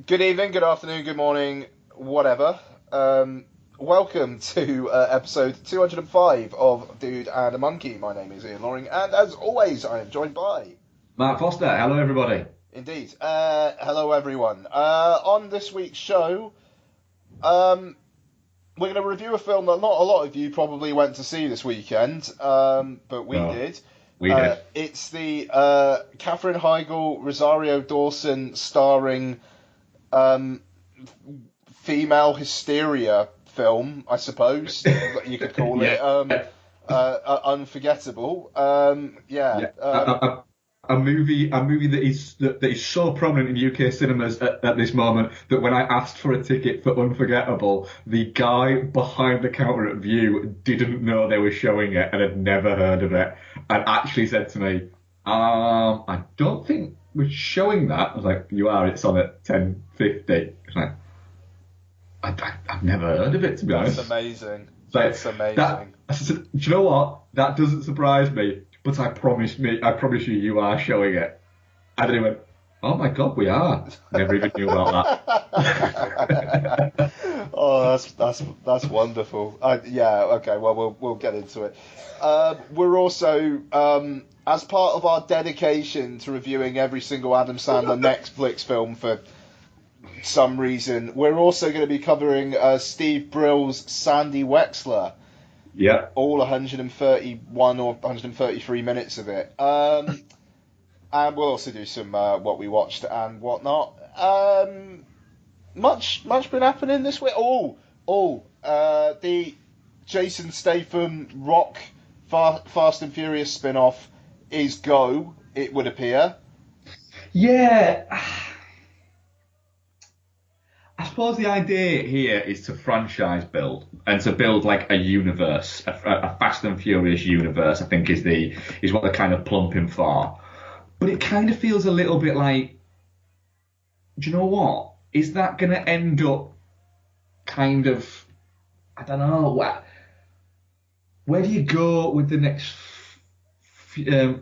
Good evening, good afternoon, good morning, whatever. Welcome to episode 205 of Dude and a Monkey. My name is Ian Loring, and as always, I am joined by... Matt Foster, hello everybody. Indeed. Hello, everyone. On this week's show, we're going to review a film that not a lot of you probably went to see this weekend, but we Oh, did. we did. It's the Katherine Heigl, Rosario Dawson starring female hysteria film, I suppose you could call it. Unforgettable. A movie that is so prominent in UK cinemas at this moment that when I asked for a ticket for Unforgettable, the guy behind the counter at View didn't know they were showing it and had never heard of it, and actually said to me, I don't think we're showing that. I was like, you are, it's on at 10:50. Like, I've never heard of it, to be honest. That's amazing. Like, That's amazing. Do you know what? That doesn't surprise me, but I promise you, you are showing it. And then he went, oh my God, we are. Never even knew about that. Oh, that's wonderful. Okay. Well, we'll get into it. We're also, as part of our dedication to reviewing every single Adam Sandler Netflix film for some reason, we're also going to be covering Steve Brill's Sandy Wexler. Yeah. All 131 or 133 minutes of it. And we'll also do some what we watched and whatnot. Much been happening this week. The Jason Statham Rock Fast and Furious spin-off is go, it would appear. Yeah. I suppose the idea here is to franchise build and to build like a universe, a Fast and Furious universe. I think is what they're kind of plumping for. But it kind of feels a little bit like, do you know what? Is that going to end up kind of, I don't know, where do you go with the next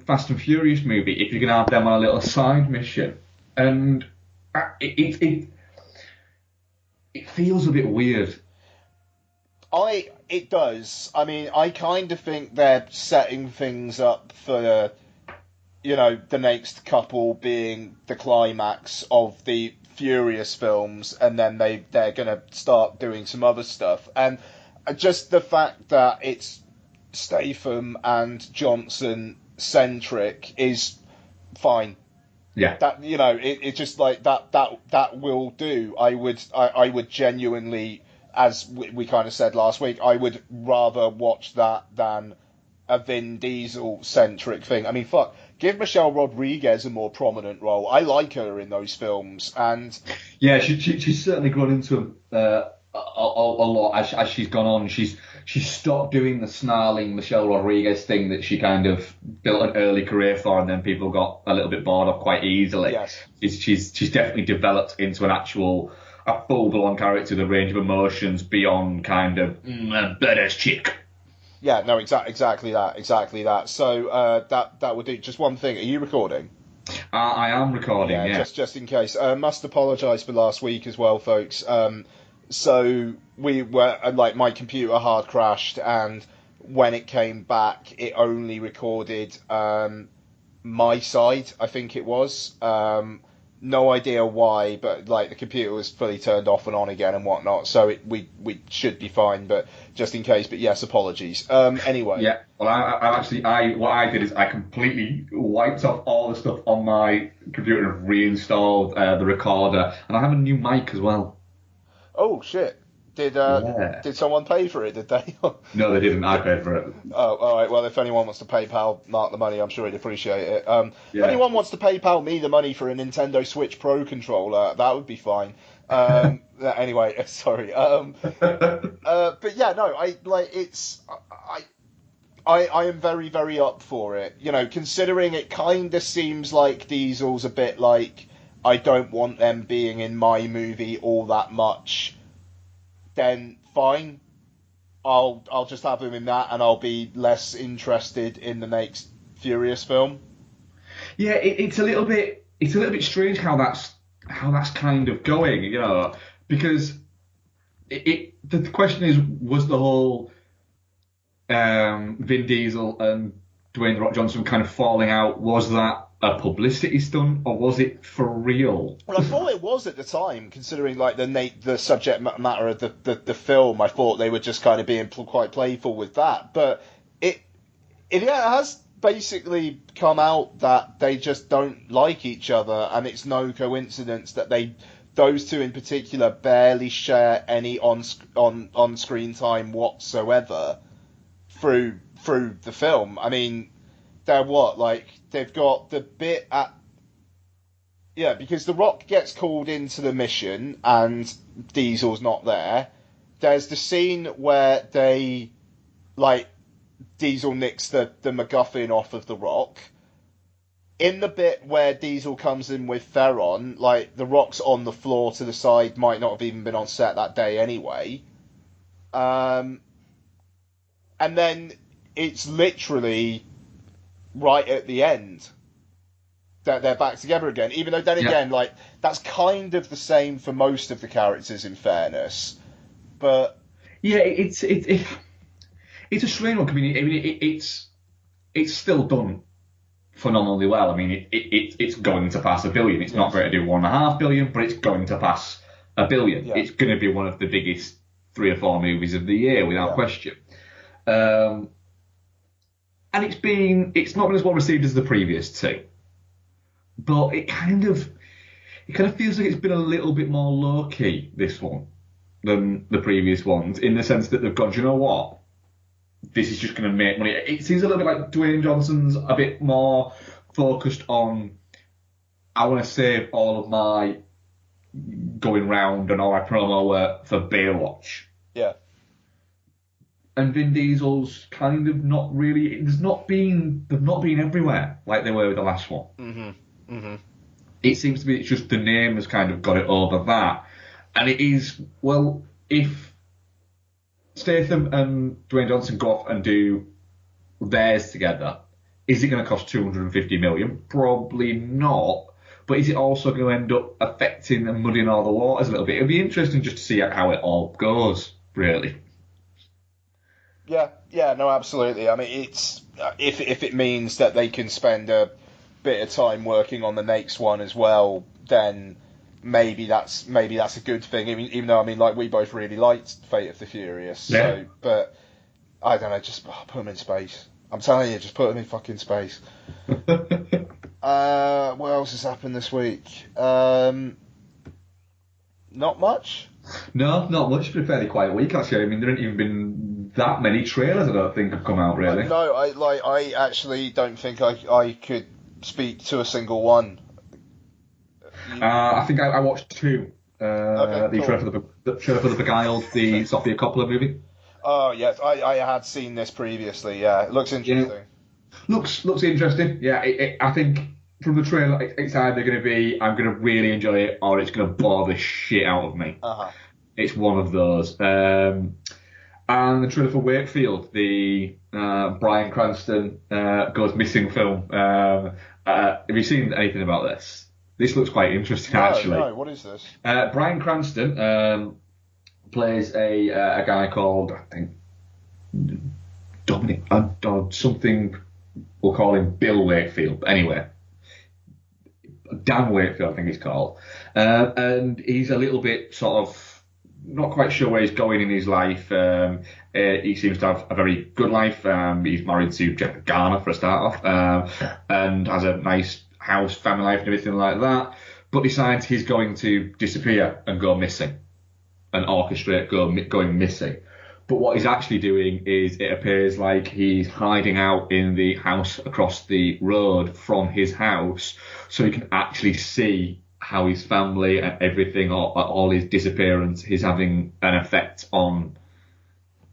Fast and Furious movie if you're going to have them on a little side mission? And it feels a bit weird. It does. I mean, I kind of think they're setting things up for, the next couple being the climax of the Furious films, and then they're going to start doing some other stuff. And just the fact that it's Statham and Johnson centric is fine. Yeah. That it's just like that will do. I would genuinely, as we kind of said last week, I would rather watch that than a Vin Diesel centric thing. I mean, fuck, give Michelle Rodriguez a more prominent role. I like her in those films, and yeah, she's certainly grown into a lot as she's gone on. She's stopped doing the snarling Michelle Rodriguez thing that she kind of built an early career for, and then people got a little bit bored of quite easily. Yes. She's definitely developed into a full-blown character, the range of emotions beyond kind of badass chick. Yeah, no, exactly that. So that would do. Just one thing. Are you recording? I am recording. Yeah. Just in case. Must apologise for last week as well, folks. So we were my computer hard crashed, and when it came back, it only recorded my side. I think it was. No idea why, but the computer was fully turned off and on again and whatnot. So we should be fine, but just in case. But yes, apologies. Anyway. Yeah. Well, what I did is I completely wiped off all the stuff on my computer and reinstalled the recorder, and I have a new mic as well. Oh shit! Did someone pay for it? Did they? No, they didn't. I paid for it. Oh, all right. Well, if anyone wants to PayPal Mark the money, I'm sure he'd appreciate it. If Yeah. anyone wants to PayPal me the money for a Nintendo Switch Pro controller, that would be fine. Anyway, sorry. But yeah, no, I am very, very up for it. Considering it kind of seems like Diesel's a bit like, I don't want them being in my movie all that much, then fine. I'll just have him in that, and I'll be less interested in the next Furious film. Yeah, it's a little bit strange how how that's kind of going, you know, because the question is, was the whole Vin Diesel and Dwayne "The Rock" Johnson kind of falling out, was that a publicity stunt or was it for real? Well, I thought it was at the time, considering like the subject matter of the film. I thought they were just kind of being quite playful with that, but it has basically come out that they just don't like each other, and it's no coincidence that those two in particular barely share any on screen time whatsoever through the film. I mean, they've got the bit at because The Rock gets called into the mission and Diesel's not there. There's the scene where they Diesel nicks the MacGuffin off of The Rock. In the bit where Diesel comes in with Theron, The Rock's on the floor to the side, might not have even been on set that day anyway. And then it's literally right at the end that they're back together again. Even though then again, that's kind of the same for most of the characters, in fairness. But yeah, it's a strange one. I mean, it's still done phenomenally well. I mean, it's going to pass $1 billion. It's not going to do $1.5 billion, but it's going to pass $1 billion. Yeah. It's going to be one of the biggest 3 or 4 movies of the year, without question. And it's not been as well received as the previous two, but it kind of feels like it's been a little bit more low key, this one, than the previous ones, in the sense that they've gone, do you know what? This is just going to make money. It seems a little bit like Dwayne Johnson's a bit more focused on, I want to save all of my going round and all my promo work for Baywatch. Yeah. And Vin Diesel's kind of not really. They've not been everywhere like they were with the last one. Mm-hmm. Mm-hmm. It seems to be it's just the name has kind of got it over that, and it is if Statham and Dwayne Johnson go off and do theirs together, is it going to cost $250 million? Probably not. But is it also going to end up affecting and muddying all the waters a little bit? It'll be interesting just to see how it all goes, really. Yeah, no, absolutely. I mean, it's if it means that they can spend a bit of time working on the next one as well, then maybe that's a good thing. Even though we both really liked Fate of the Furious. Yeah. So, but I don't know, just put them in space. I'm telling you, just put them in fucking space. What else has happened this week? Not much. No, not much. It's been a fairly quiet week, actually. I mean, there haven't even been that many trailers, I don't think, have come out, really. No, I actually don't think I could speak to a single one. I think I watched 2. The trailer for the Beguiled, the Sofia Coppola movie. Oh, yes, I had seen this previously, yeah. It looks interesting. Yeah. Looks interesting, yeah. I think from the trailer, it's either going to be, I'm going to really enjoy it, or it's going to bore the shit out of me. Uh-huh. It's one of those. And the trailer for Wakefield, the Bryan Cranston goes missing film. Have you seen anything about this? This looks quite interesting, actually. No, what is this? Bryan Cranston plays a guy called, I think, Dominic, or something, we'll call him Bill Wakefield. But anyway, Dan Wakefield, I think he's called. And he's a little bit sort of not quite sure where he's going in his life. He seems to have a very good life. He's married to Jennifer Garner for a start off, and has a nice house, family life, and everything like that. But decides he's going to disappear and go missing, and orchestrate going missing. But what he's actually doing is, it appears like he's hiding out in the house across the road from his house, so he can actually see how his family and everything, all his disappearance, is having an effect on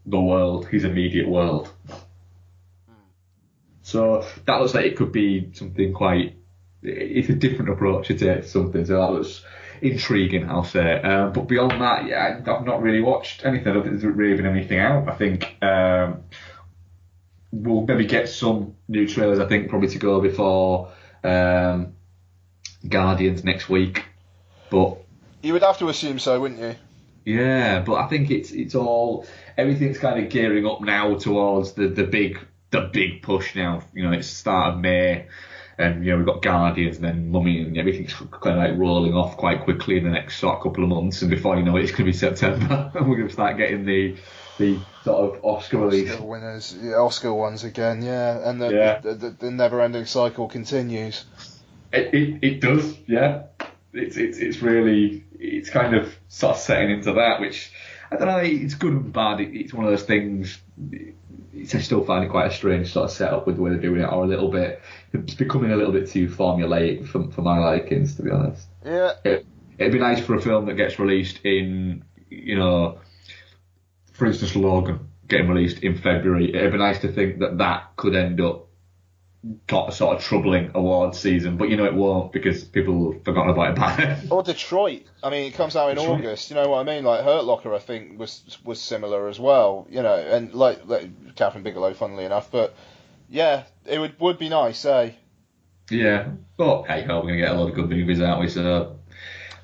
the world, his immediate world. So that looks like it could be something quite... It's a different approach to take something, so that looks intriguing, I'll say. But beyond that, yeah, I've not really watched anything. I don't think there's really been anything out. I think we'll maybe get some new trailers, I think, probably to go before Guardians next week. But You would have to assume so, wouldn't you? yeah, but I think it's all everything's kind of gearing up now towards the big push now. You know, it's the start of May, and you know we've got Guardians and then Mummy, and everything's kind of like rolling off quite quickly in the next sort of couple of months. And before you know it, it's going to be September, and we're going to start getting the sort of Oscar release. Oscar winners, yeah, Oscar ones again, yeah, and Yeah. the never-ending cycle continues. It does, yeah. It's really it's kind of sort of setting into that, which I don't know. It's good and bad. It's one of those things. I still find it quite a strange sort of setup with the way they're doing it, or a little bit. It's becoming a little bit too formulaic for my likings, to be honest. Yeah. It'd be nice for a film that gets released in, you know, for instance, Logan getting released in February. It'd be nice to think that could end up got a sort of troubling awards season, but you know it won't because people have forgotten about it by then. Or Detroit. I mean, it comes out in Detroit. August. You know what I mean? Like Hurt Locker, I think was similar as well. You know, and like Catherine Bigelow, funnily enough. But yeah, it would be nice, eh? Yeah, but hey ho, we're gonna get a lot of good movies, aren't we? So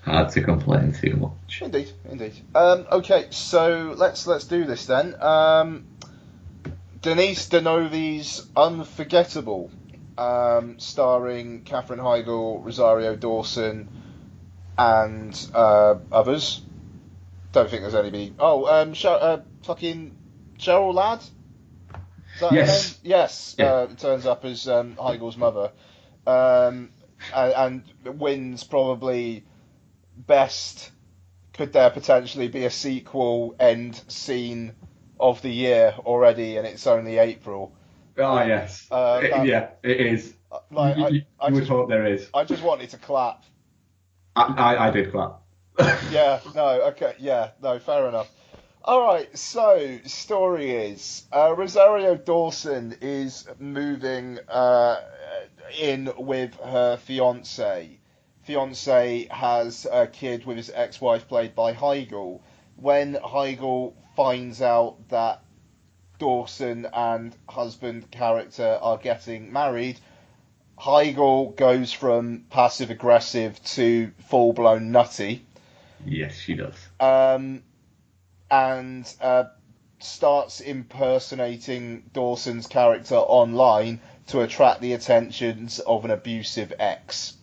hard to complain too much. Indeed. Okay, so let's do this then. Denise Denovi's Unforgettable, starring Katherine Heigl, Rosario Dawson, and others. Don't think there's anybody. Fucking Cheryl Ladd. Is that Yes. her name? Yes. Yeah. Turns up as Heigl's mother, and wins probably best. Could there potentially be a sequel end scene of the year already, and it's only April? Oh yes. Yeah, it is. Like, You would hope there is. I just wanted to clap. I did clap. Yeah, no, okay, yeah, no, fair enough. Alright, so, story is, Rosario Dawson is moving in with her fiancé. Fiancé has a kid with his ex-wife played by Heigl. When Heigl finds out that Dawson and husband character are getting married, Heigl goes from passive-aggressive to full-blown nutty. Yes, she does. And starts impersonating Dawson's character online to attract the attentions of an abusive ex.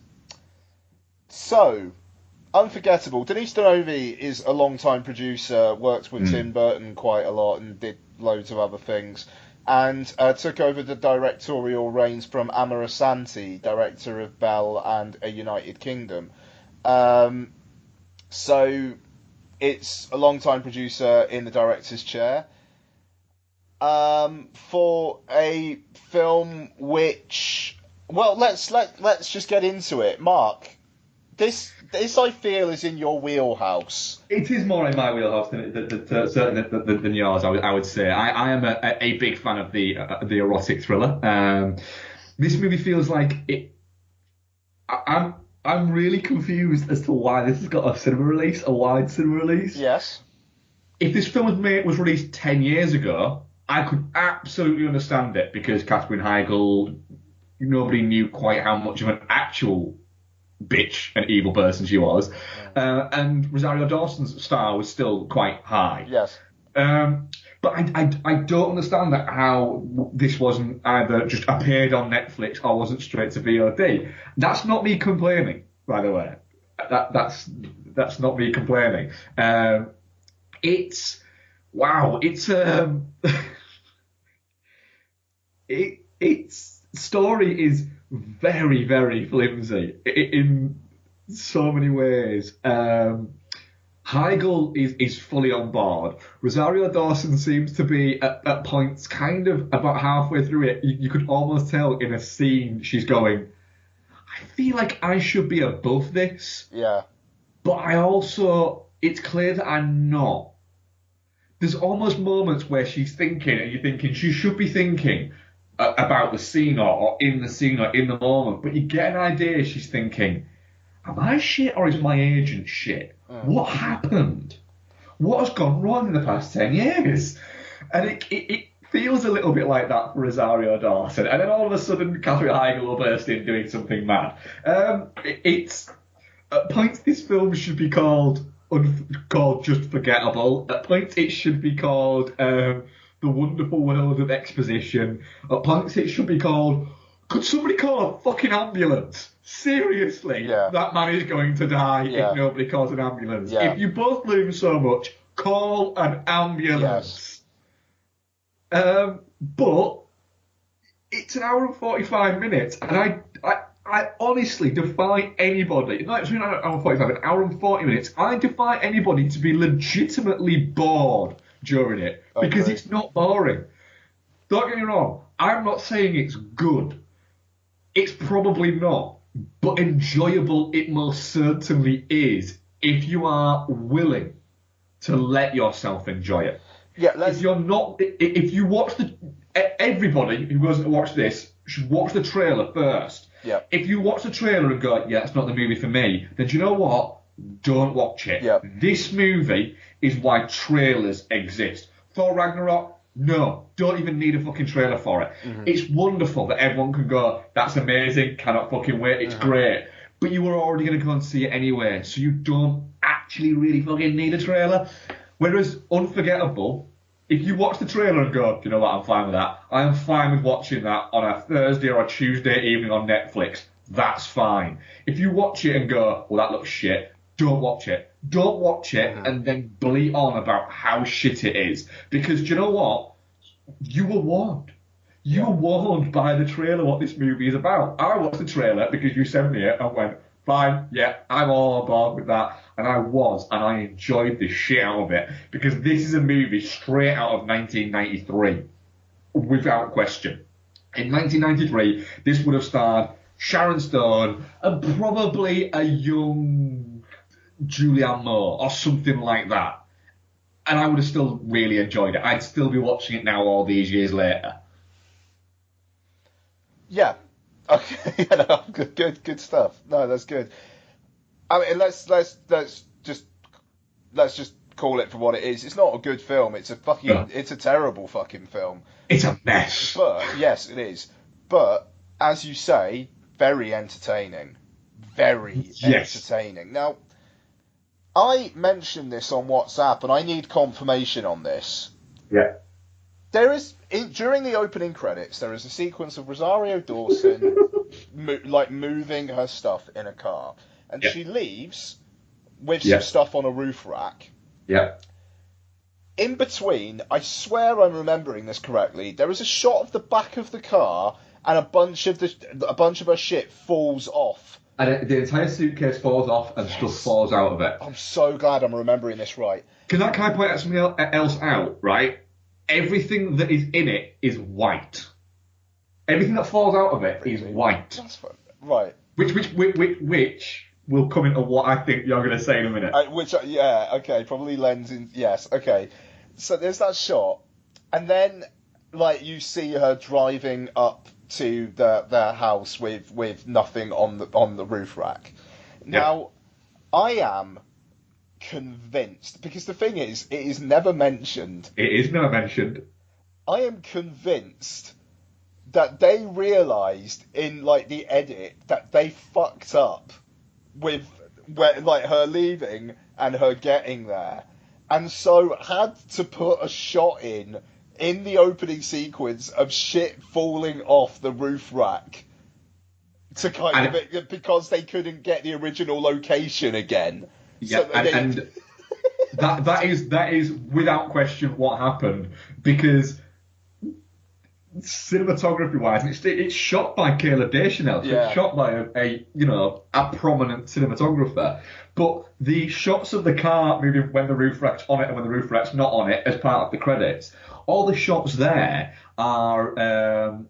So, Unforgettable. Denise Denovi is a long-time producer, worked with Tim Burton quite a lot and did loads of other things, and took over the directorial reins from Amara Santi, director of Belle and A United Kingdom. So, it's a long-time producer in the director's chair. For a film which, well, let's just get into it. Mark, this I feel is in your wheelhouse. It is more in my wheelhouse than yours. I would say. I am a big fan of the erotic thriller. This movie feels like it. I'm really confused as to why this has got a wide cinema release. Yes. If this film was released 10 years ago, I could absolutely understand it because Katherine Heigl, nobody knew quite how much of an actual bitch and evil person she was, and Rosario Dawson's star was still quite high. Yes. But I don't understand that how this wasn't either just appeared on Netflix or wasn't straight to VOD. That's not me complaining, by the way. That's not me complaining. It's its story is very, very flimsy in so many ways. Heigl is fully on board. Rosario Dawson seems to be at points kind of about halfway through it. You could almost tell in a scene she's going, I feel like I should be above this. Yeah. But it's clear that I'm not. There's almost moments where she's thinking, and you're thinking she should be thinking about the scene or in the scene or in the moment, but you get an idea she's thinking, am I shit or is my agent shit? What happened? What has gone wrong in the past 10 years? And it feels a little bit like that for Rosario Dawson. And then all of a sudden, Katherine Heigl will burst in doing something mad. At points, this film should be called Just Forgettable. At points, it should be called The Wonderful World of Exposition. At points, it should be called, could somebody call a fucking ambulance? Seriously, that man is going to die if nobody calls an ambulance. If you both love him so much, call an ambulance. But it's an hour and 45 minutes, and I honestly defy anybody. No, it's not an hour and 45, an hour and 40 minutes. I defy anybody to be legitimately bored during it because it's not boring. Don't get me wrong. I'm not saying it's good. It's probably not, but enjoyable it most certainly is if you are willing to let yourself enjoy it. Yeah, if you're not, if you watch everybody who goes to watch this should watch the trailer first. Yeah. If you watch the trailer and go, yeah, it's not the movie for me, then do you know what? Don't watch it. Yeah. This movie is why trailers exist. Thor Ragnarok, no, don't even need a fucking trailer for it. Mm-hmm. It's wonderful that everyone can go, that's amazing, cannot fucking wait, it's great. But you were already going to go and see it anyway, so you don't actually really fucking need a trailer. Whereas Unforgettable, if you watch the trailer and go, do you know what, I'm fine with that. I am fine with watching that on a Thursday or a Tuesday evening on Netflix. That's fine. If you watch it and go, well, that looks shit, don't watch it. Don't watch it and then bleat on about how shit it is. Because do you know what? You were warned. You were warned by the trailer what this movie is about. I watched the trailer because you sent me it and went, fine, yeah, I'm all on board with that. And I was, and I enjoyed the shit out of it. Because this is a movie straight out of 1993. Without question. In 1993, this would have starred Sharon Stone and probably a young Julianne Moore or something like that. And I would have still really enjoyed it. I'd still be watching it now all these years later. Yeah. Okay. No, good stuff. No, that's good. I mean, let's just call it for what it is. It's not a good film. It's a terrible fucking film. It's a mess. But yes, it is. But as you say, very entertaining. Very entertaining. Now, I mentioned this on WhatsApp, and I need confirmation on this. Yeah. There is during the opening credits, there is a sequence of Rosario Dawson moving her stuff in a car, and she leaves with some stuff on a roof rack. Yeah. In between, I swear I'm remembering this correctly. There is a shot of the back of the car, and a bunch of her shit falls off. And the entire suitcase falls off and stuff falls out of it. I'm so glad I'm remembering this right. Can I point something else out, right? Everything that is in it is white. Everything that falls out of it is white. That's fun. Right. Which will come into what I think you're going to say in a minute. Okay, probably lends in. Yes, okay. So there's that shot, and then you see her driving up to their house with nothing on the roof rack. Now, I am convinced, because the thing is, it is never mentioned. It is never mentioned. I am convinced that they realised in the edit that they fucked up with her leaving and her getting there, and so had to put a shot in the opening sequence of shit falling off the roof rack to because they couldn't get the original location again. Yeah, so and that is without question what happened, because cinematography wise, it's shot by Kayla Deschanel. So it's shot by a prominent cinematographer. But the shots of the car moving when the roof rack's on it and when the roof rack's not on it as part of the credits, all the shots there are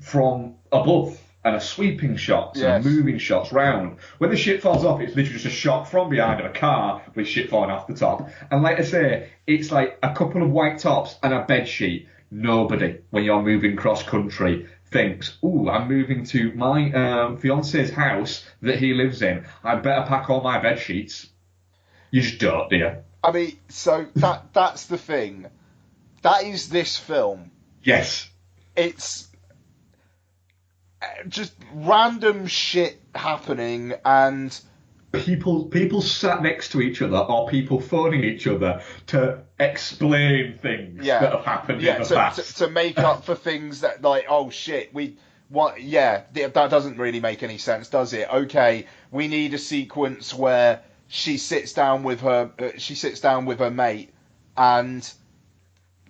from above and are sweeping shots and moving shots round. When the shit falls off, it's literally just a shot from behind of a car with shit falling off the top. And like I say, it's like a couple of white tops and a bed sheet. Nobody, when you're moving cross country, thinks, ooh, I'm moving to my fiance's house that he lives in. I better pack all my bed sheets. You just don't, do you? I mean, so that's the thing. That is this film. Yes. It's just random shit happening, and people sat next to each other or people phoning each other to explain things that have happened in the past. To make up for things that, like, oh shit, that doesn't really make any sense, does it? Okay, we need a sequence where she sits down with her mate, and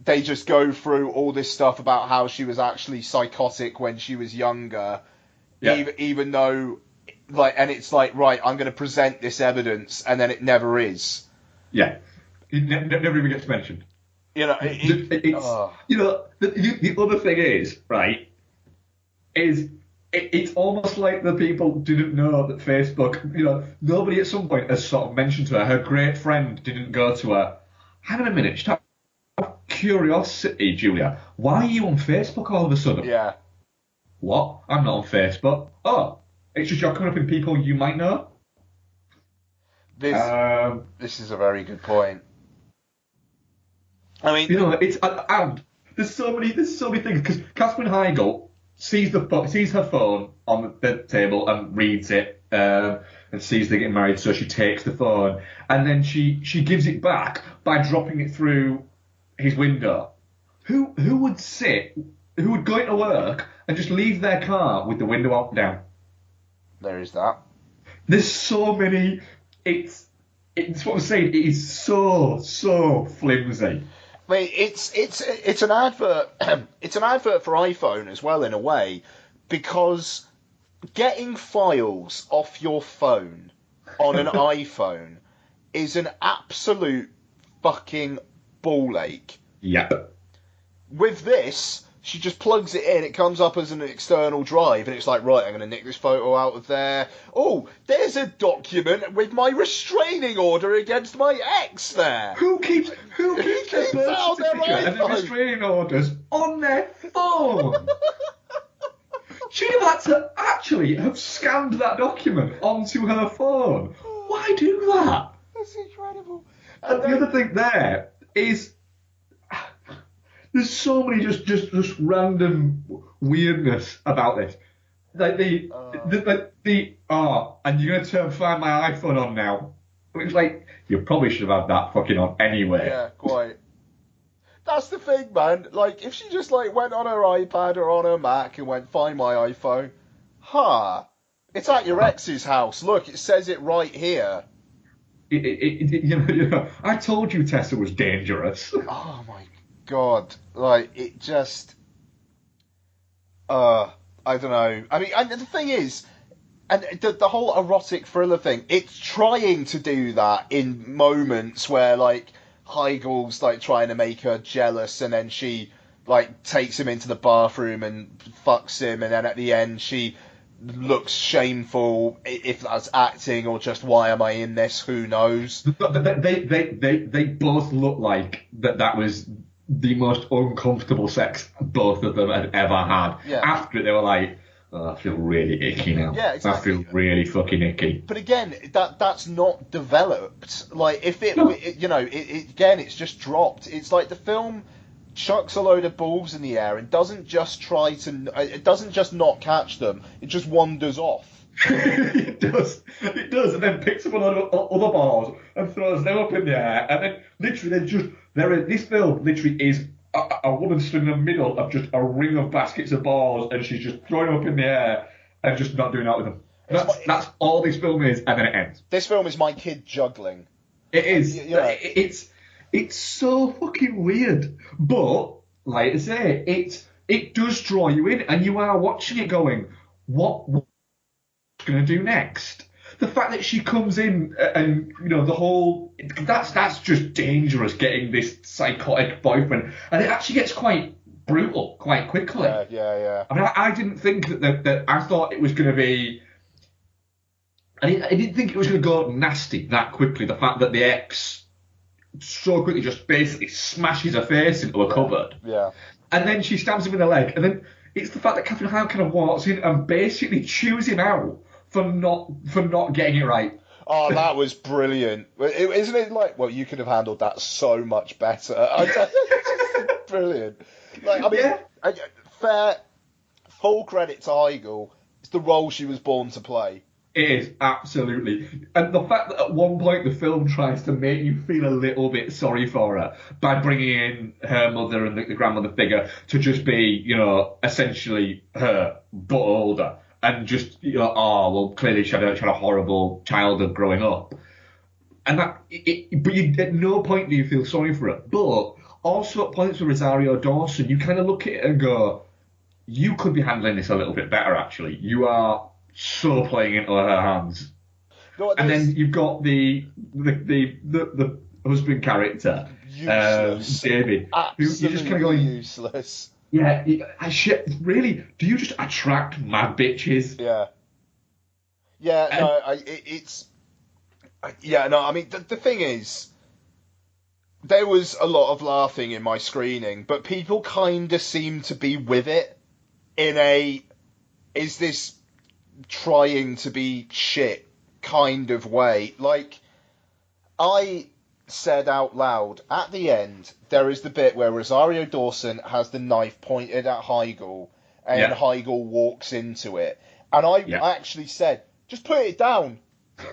they just go through all this stuff about how she was actually psychotic when she was younger, even though, like, and it's like, right, I'm going to present this evidence, and then it never is. Yeah, it never even gets mentioned. You know, the other thing is, right, it's almost like the people didn't know that Facebook, nobody at some point has sort of mentioned to her great friend didn't go to her, hang on a minute, just out of curiosity, Julia, why are you on Facebook all of a sudden? Yeah. What? I'm not on Facebook. Oh, it's just you're coming up in people you might know? This is a very good point. I mean, it's and there's so many things, because Catherine Heigl sees her phone on the table and reads it, and sees they're getting married, so she takes the phone and then she gives it back by dropping it through his window. Who would go into work and just leave their car with the window up and down? There is that. There's so many. It's what I'm saying. It is so flimsy. I mean, it's an advert. It's an advert for iPhone as well, in a way, because getting files off your phone on an iPhone is an absolute fucking ball ache. Yep. With this, she just plugs it in, it comes up as an external drive, and it's like, right, I'm going to nick this photo out of there. Oh, there's a document with my restraining order against my ex there. Who keeps their birth certificate and the restraining orders on their phone? She'd have had to actually have scanned that document onto her phone. Why do that? That's incredible. And the other thing there is, there's so many just random weirdness about this. Like and you're gonna find my iPhone on now. It's like, you probably should have had that fucking on anyway. Yeah, quite. That's the thing, man. Like, if she just like went on her iPad or on her Mac and went, find my iPhone, it's at your ex's house. Look, it says it right here. I told you Tessa was dangerous. Oh my God, like, it just, I don't know. I mean, and the thing is, and the whole erotic thriller thing, it's trying to do that in moments where, like, Heigl's, like, trying to make her jealous, and then she, like, takes him into the bathroom and fucks him, and then at the end she looks shameful, if that's acting or just, why am I in this, who knows. They both look like that was the most uncomfortable sex both of them had ever had. Yeah. After it, they were like, oh, I feel really icky now. Yeah, exactly. I feel really fucking icky. But again, that's not developed. Like, if again, it's just dropped. It's like the film chucks a load of balls in the air and doesn't just not catch them. It just wanders off. It does, and then picks up a lot of other balls and throws them up in the air, and then literally this film literally is a woman stood in the middle of just a ring of baskets of balls, and she's just throwing them up in the air and just not doing that with them. That's all this film is, and then it ends. This film is my kid juggling. It is. It's so fucking weird, but like I say, it does draw you in, and you are watching it going, what's going to do next? The fact that she comes in and, the whole... That's just dangerous, getting this psychotic boyfriend. And it actually gets quite brutal quite quickly. Yeah. I mean, I didn't think that I thought it was going to be... I didn't think it was going to go nasty that quickly. The fact that the ex so quickly just basically smashes her face into a cupboard. Yeah. And then she stabs him in the leg. And then it's the fact that Catherine Hahn kind of walks in and basically chews him out for not getting it right. Oh, that was brilliant. Isn't it like, well, you could have handled that so much better. Brilliant. Like, I mean, full credit to Heigl. It's the role she was born to play. It is, absolutely. And the fact that at one point the film tries to make you feel a little bit sorry for her by bringing in her mother and the grandmother figure to just be, essentially her, but older. And just, oh, well, clearly she had a horrible childhood growing up. And but at no point do you feel sorry for her. But also at points with Rosario Dawson, you kind of look at it and go, you could be handling this a little bit better, actually. You are so playing into her hands. No, and then you've got the husband character, David, who you're just kind of going useless. Yeah, really? Do you just attract mad bitches? Yeah. Yeah. No, I mean, the thing is, there was a lot of laughing in my screening, but people kind of seem to be with it in is this trying to be shit kind of way. Like, I said out loud, at the end, there is the bit where Rosario Dawson has the knife pointed at Heigl, and Heigl walks into it. And I actually said, just put it down.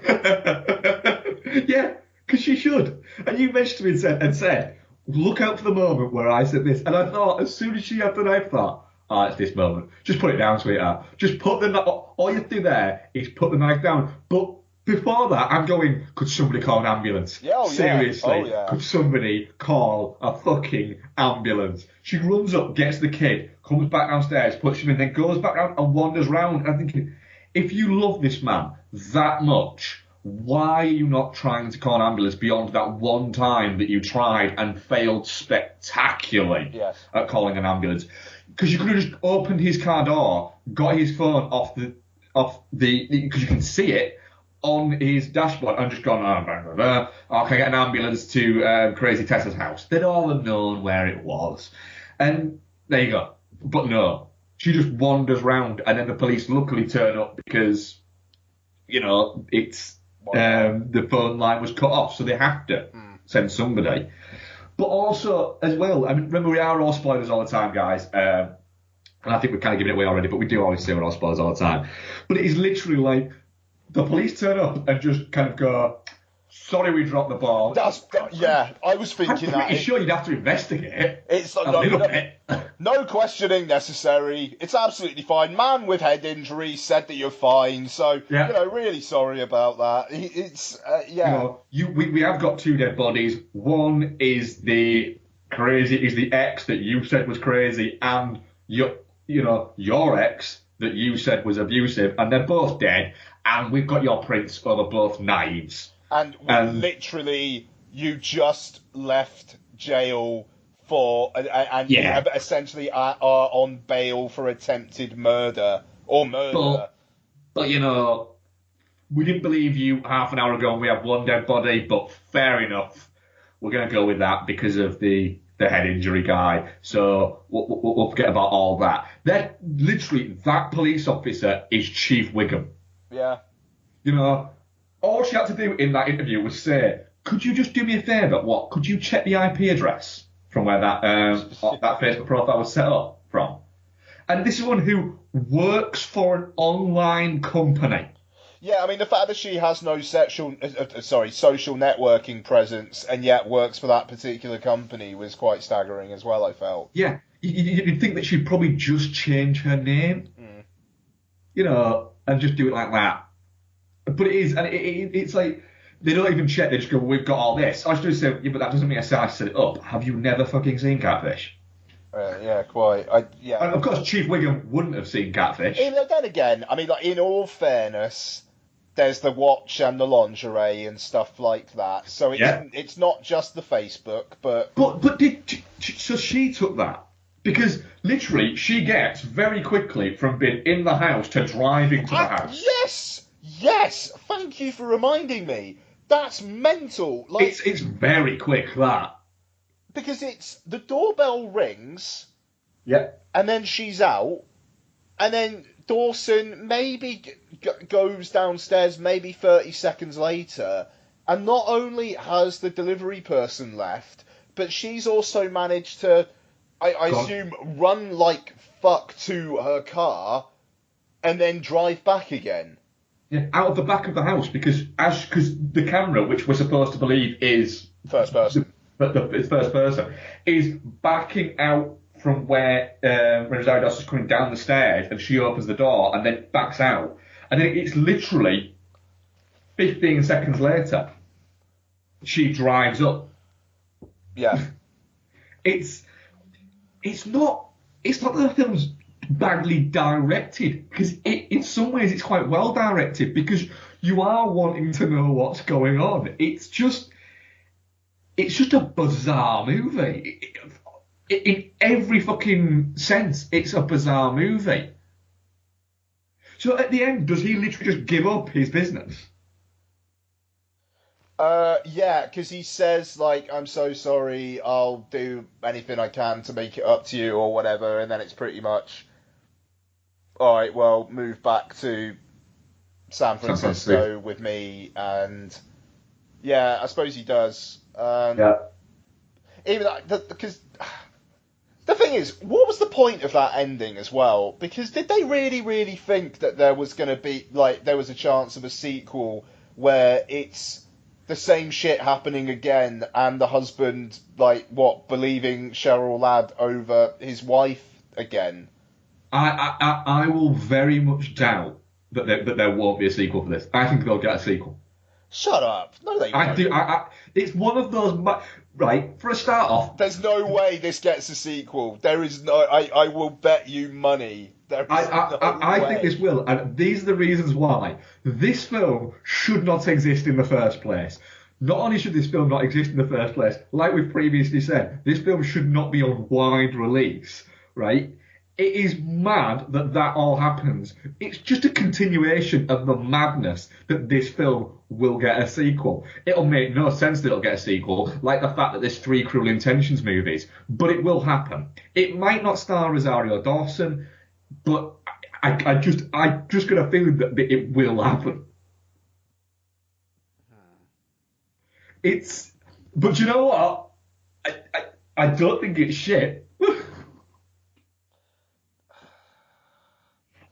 Yeah, because she should. And you mentioned me and said, look out for the moment where I said this. And I thought, as soon as she had the knife, it's this moment. Just put it down, sweetheart. Just put the knife. All you have to do there is put the knife down. But before that, I'm going, could somebody call an ambulance? Yeah, Seriously, could somebody call a fucking ambulance? She runs up, gets the kid, comes back downstairs, puts him in, then goes back down and wanders round. And I'm thinking, if you love this man that much, why are you not trying to call an ambulance beyond that one time that you tried and failed spectacularly at calling an ambulance? Because you could have just opened his car door, got his phone off the because you can see it on his dashboard, and just gone, can I get an ambulance to Crazy Tessa's house? They'd all have known where it was. And there you go. But no, she just wanders round, and then the police luckily turn up because, it's the phone line was cut off, so they have to send somebody. But also, as well, I mean, remember, we are all spoilers all the time, guys. And I think we've kind of given it away already, but we do always say we're all spoilers all the time. But it is literally like, the police turn up and just kind of go, sorry we dropped the ball. I was thinking that. I'm pretty sure you'd have to investigate. It's a little bit. No questioning necessary. It's absolutely fine. Man with head injury said that you're fine. So, really sorry about that. We have got two dead bodies. One is the ex that you said was crazy, and your ex that you said was abusive, and they're both dead. And we've got your prints over both knives. And literally, you just left jail and you essentially are on bail for attempted murder or murder. But we didn't believe you half an hour ago and we have one dead body, but fair enough. We're going to go with that because of the head injury guy. So we'll forget about all that. That police officer is Chief Wiggum. Yeah. All she had to do in that interview was say, could you just do me a favour? Could you check the IP address from where that Facebook profile was set up from? And this is one who works for an online company. Yeah, I mean, the fact that she has no social networking presence and yet works for that particular company was quite staggering as well, I felt. Yeah, you'd think that she'd probably just change her name, and just do it like that. But it is, and it's like, they don't even check, they just go, we've got all this. I was just say, but that doesn't mean I set it up. Have you never fucking seen Catfish? Yeah, quite. And of course, Chief Wiggum wouldn't have seen Catfish. Then again, I mean, like, in all fairness, there's the watch and the lingerie and stuff like that. So it's not just the Facebook, but... So she took that. Because literally, she gets very quickly from being in the house to driving to the house. Yes! Thank you for reminding me. That's mental. Like, it's very quick, that. Because the doorbell rings. Yeah. And then she's out. And then Dawson maybe goes downstairs maybe 30 seconds later. And not only has the delivery person left, but she's also managed to, I assume, run like fuck to her car and then drive back again. out of the back of the house because the camera, which we're supposed to believe is First person. it's first person, is backing out from where Rosario Dawson's coming down the stairs, and she opens the door and then backs out, and then it's literally 15 seconds later she drives up. Yeah. It's not that the film's badly directed, because in some ways it's quite well directed, because you are wanting to know what's going on. It's just a bizarre movie. In every fucking sense, it's a bizarre movie. So at the end, does he literally just give up his business? Yeah, because he says, like, I'm so sorry, I'll do anything I can to make it up to you or whatever, and then it's pretty much, alright, well, move back to San Francisco with me, and yeah, I suppose he does. Yeah. Even because the thing is, what was the point of that ending as well? Because did they really, really think that there was going to be, like, there was a chance of a sequel where it's the same shit happening again, and the husband, like, believing Cheryl Ladd over his wife again? I will very much doubt that there won't be a sequel for this. I think they'll get a sequel. Shut up. No, they won't. I do. It's one of those. Right, for a start off. There's no way this gets a sequel. There is no. I will bet you money. I think this will, and these are the reasons why. This film should not exist in the first place. Not only should this film not exist in the first place, like we've previously said, this film should not be on wide release, right? It is mad that all happens. It's just a continuation of the madness that this film will get a sequel. It'll make no sense that it'll get a sequel, like the fact that there's 3 Cruel Intentions movies, but it will happen. It might not star Rosario Dawson, but I just got a feeling that it will happen. But you know what? I don't think it's shit.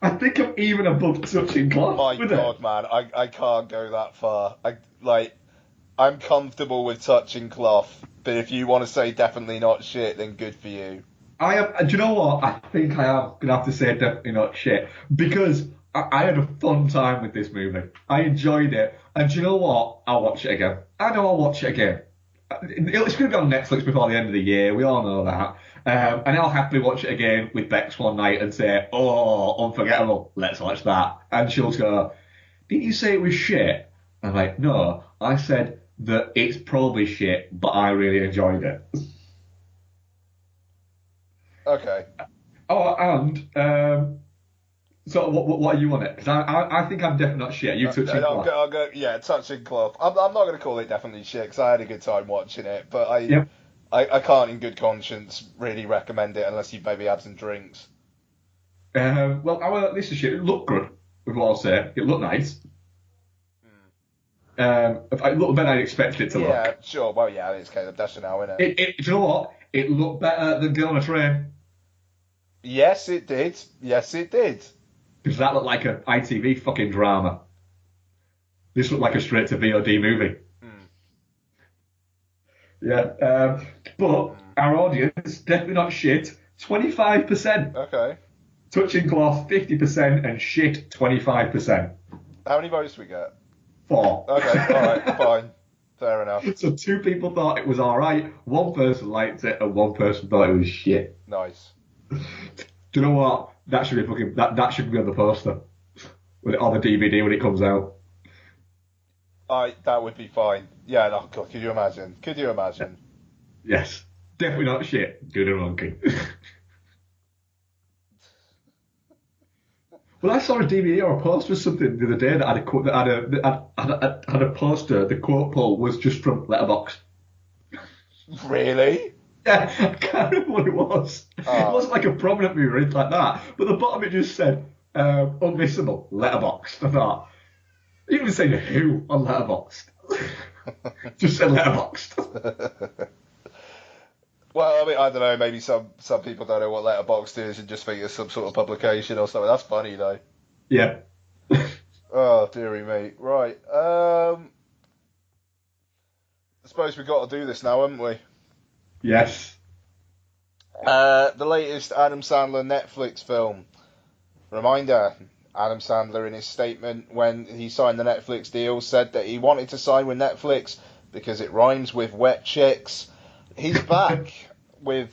I think I'm even above touching cloth. My God, man, I can't go that far. I'm comfortable with touching cloth, but if you want to say definitely not shit, then good for you. I am. Do you know what? I think I am gonna have to say definitely not shit, because I had a fun time with this movie. I enjoyed it, and do you know what? I'll watch it again. I know I'll watch it again. It's going to be on Netflix before the end of the year. We all know that. And I'll happily watch it again with Bex one night and say, "Oh, unforgettable. Let's watch that." And she'll go, "Didn't you say it was shit?" I'm like, "No, I said that it's probably shit, but I really enjoyed it." Okay. Oh, and so what are you on it? Because I think I'm definitely not shit. You touching cloth? I'll go, yeah, touching cloth. I'm not going to call it definitely shit because I had a good time watching it, but I can't in good conscience really recommend it unless you've maybe had some drinks. Well, this is shit. It looked good, with what I'll say. It looked nice. It looked better than I expected it to look. Yeah, sure. Well, yeah, it's Caleb Dasher now, isn't it? Do you know what? It looked better than Girl on a Train. Yes, it did. Yes, it did. Because that looked like an ITV fucking drama. This looked like a straight to VOD movie. Yeah. But our audience, definitely not shit, 25%. Okay. Touching cloth, 50%, and shit, 25%. How many votes do we get? 4. Okay, alright, fine. Fair enough. So 2 people thought it was alright, 1 person liked it, and 1 person thought it was shit. Nice. Do you know what? That should be fucking. That should be on the poster, on the DVD when it comes out. That would be fine. Yeah, no, God, could you imagine? Could you imagine? Yes, definitely not shit. Good and monkey. Well, I saw a DVD or a poster or something the other day that had a poster. The quote pull was just from Letterboxd. Really? Yeah, I can't remember what it was. It wasn't like a prominent movie or anything like that. But the bottom it just said, unmissable, Letterboxd. I thought, it even saying who on Letterboxd. Just said Letterboxd. Well, I mean, I don't know, maybe some people don't know what Letterboxd is and just think it's some sort of publication or something. That's funny, though. Yeah. Oh, dearie me. Right. I suppose we've got to do this now, haven't we? Yes. The latest Adam Sandler Netflix film. Reminder, Adam Sandler in his statement when he signed the Netflix deal said that he wanted to sign with Netflix because it rhymes with wet chicks. He's back with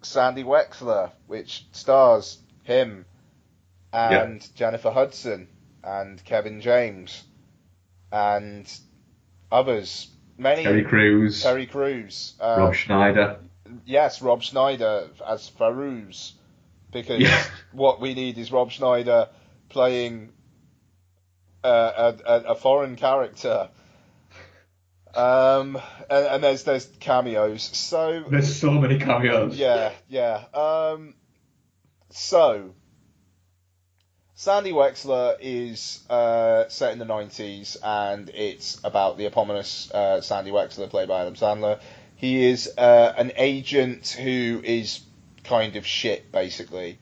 Sandy Wexler, which stars him and Jennifer Hudson and Kevin James and others. Many. Terry Crews. Rob Schneider. Yes, Rob Schneider as Farouz. Because what we need is Rob Schneider playing a foreign character. And there's cameos. So there's so many cameos. Yeah. So Sandy Wexler is set in the 90s, and it's about the eponymous Sandy Wexler, played by Adam Sandler. He is an agent who is kind of shit, basically.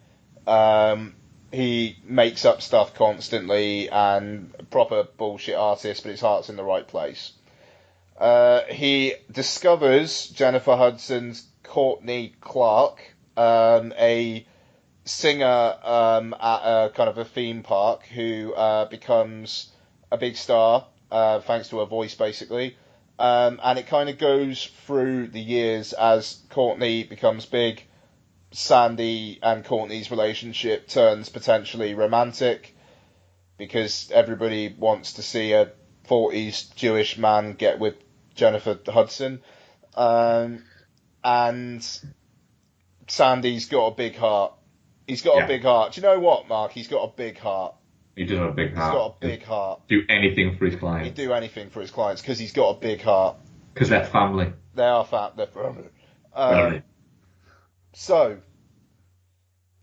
He makes up stuff constantly, and proper bullshit artist, but his heart's in the right place. He discovers Jennifer Hudson's Courtney Clark, a singer at a kind of a theme park, who becomes a big star thanks to her voice, basically. And it kind of goes through the years as Courtney becomes big. Sandy and Courtney's relationship turns potentially romantic because everybody wants to see a 40s Jewish man get with Jennifer Hudson. And Sandy's got a big heart. He's got a big heart. Do you know what, Mark? He's got a big heart. He does have a big heart. He's got a big heart. Do anything for his clients. He'd do anything for his clients because he's got a big heart. Because they're family. They are they're family. So,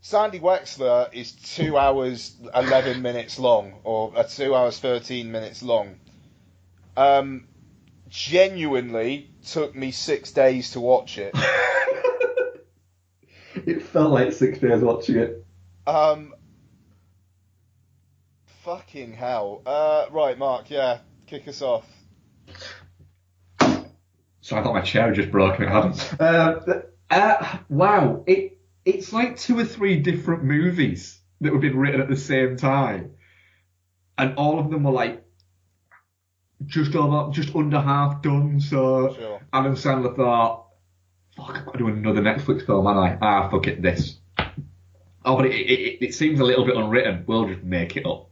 Sandy Wexler is 2 hours 11 minutes long, or 2 hours 13 minutes long. Genuinely took me 6 days to watch it. It felt like 6 days watching it. Fucking hell. Right, Mark, kick us off. So I thought my chair had just broken, it hadn't. Wow, it's like 2 or 3 different movies that were being written at the same time. And all of them were like just under half done, so sure. Adam Sandler thought, fuck, I've got to do another Netflix film, haven't I? Fuck it, this. Oh, but it seems a little bit unwritten. We'll just make it up.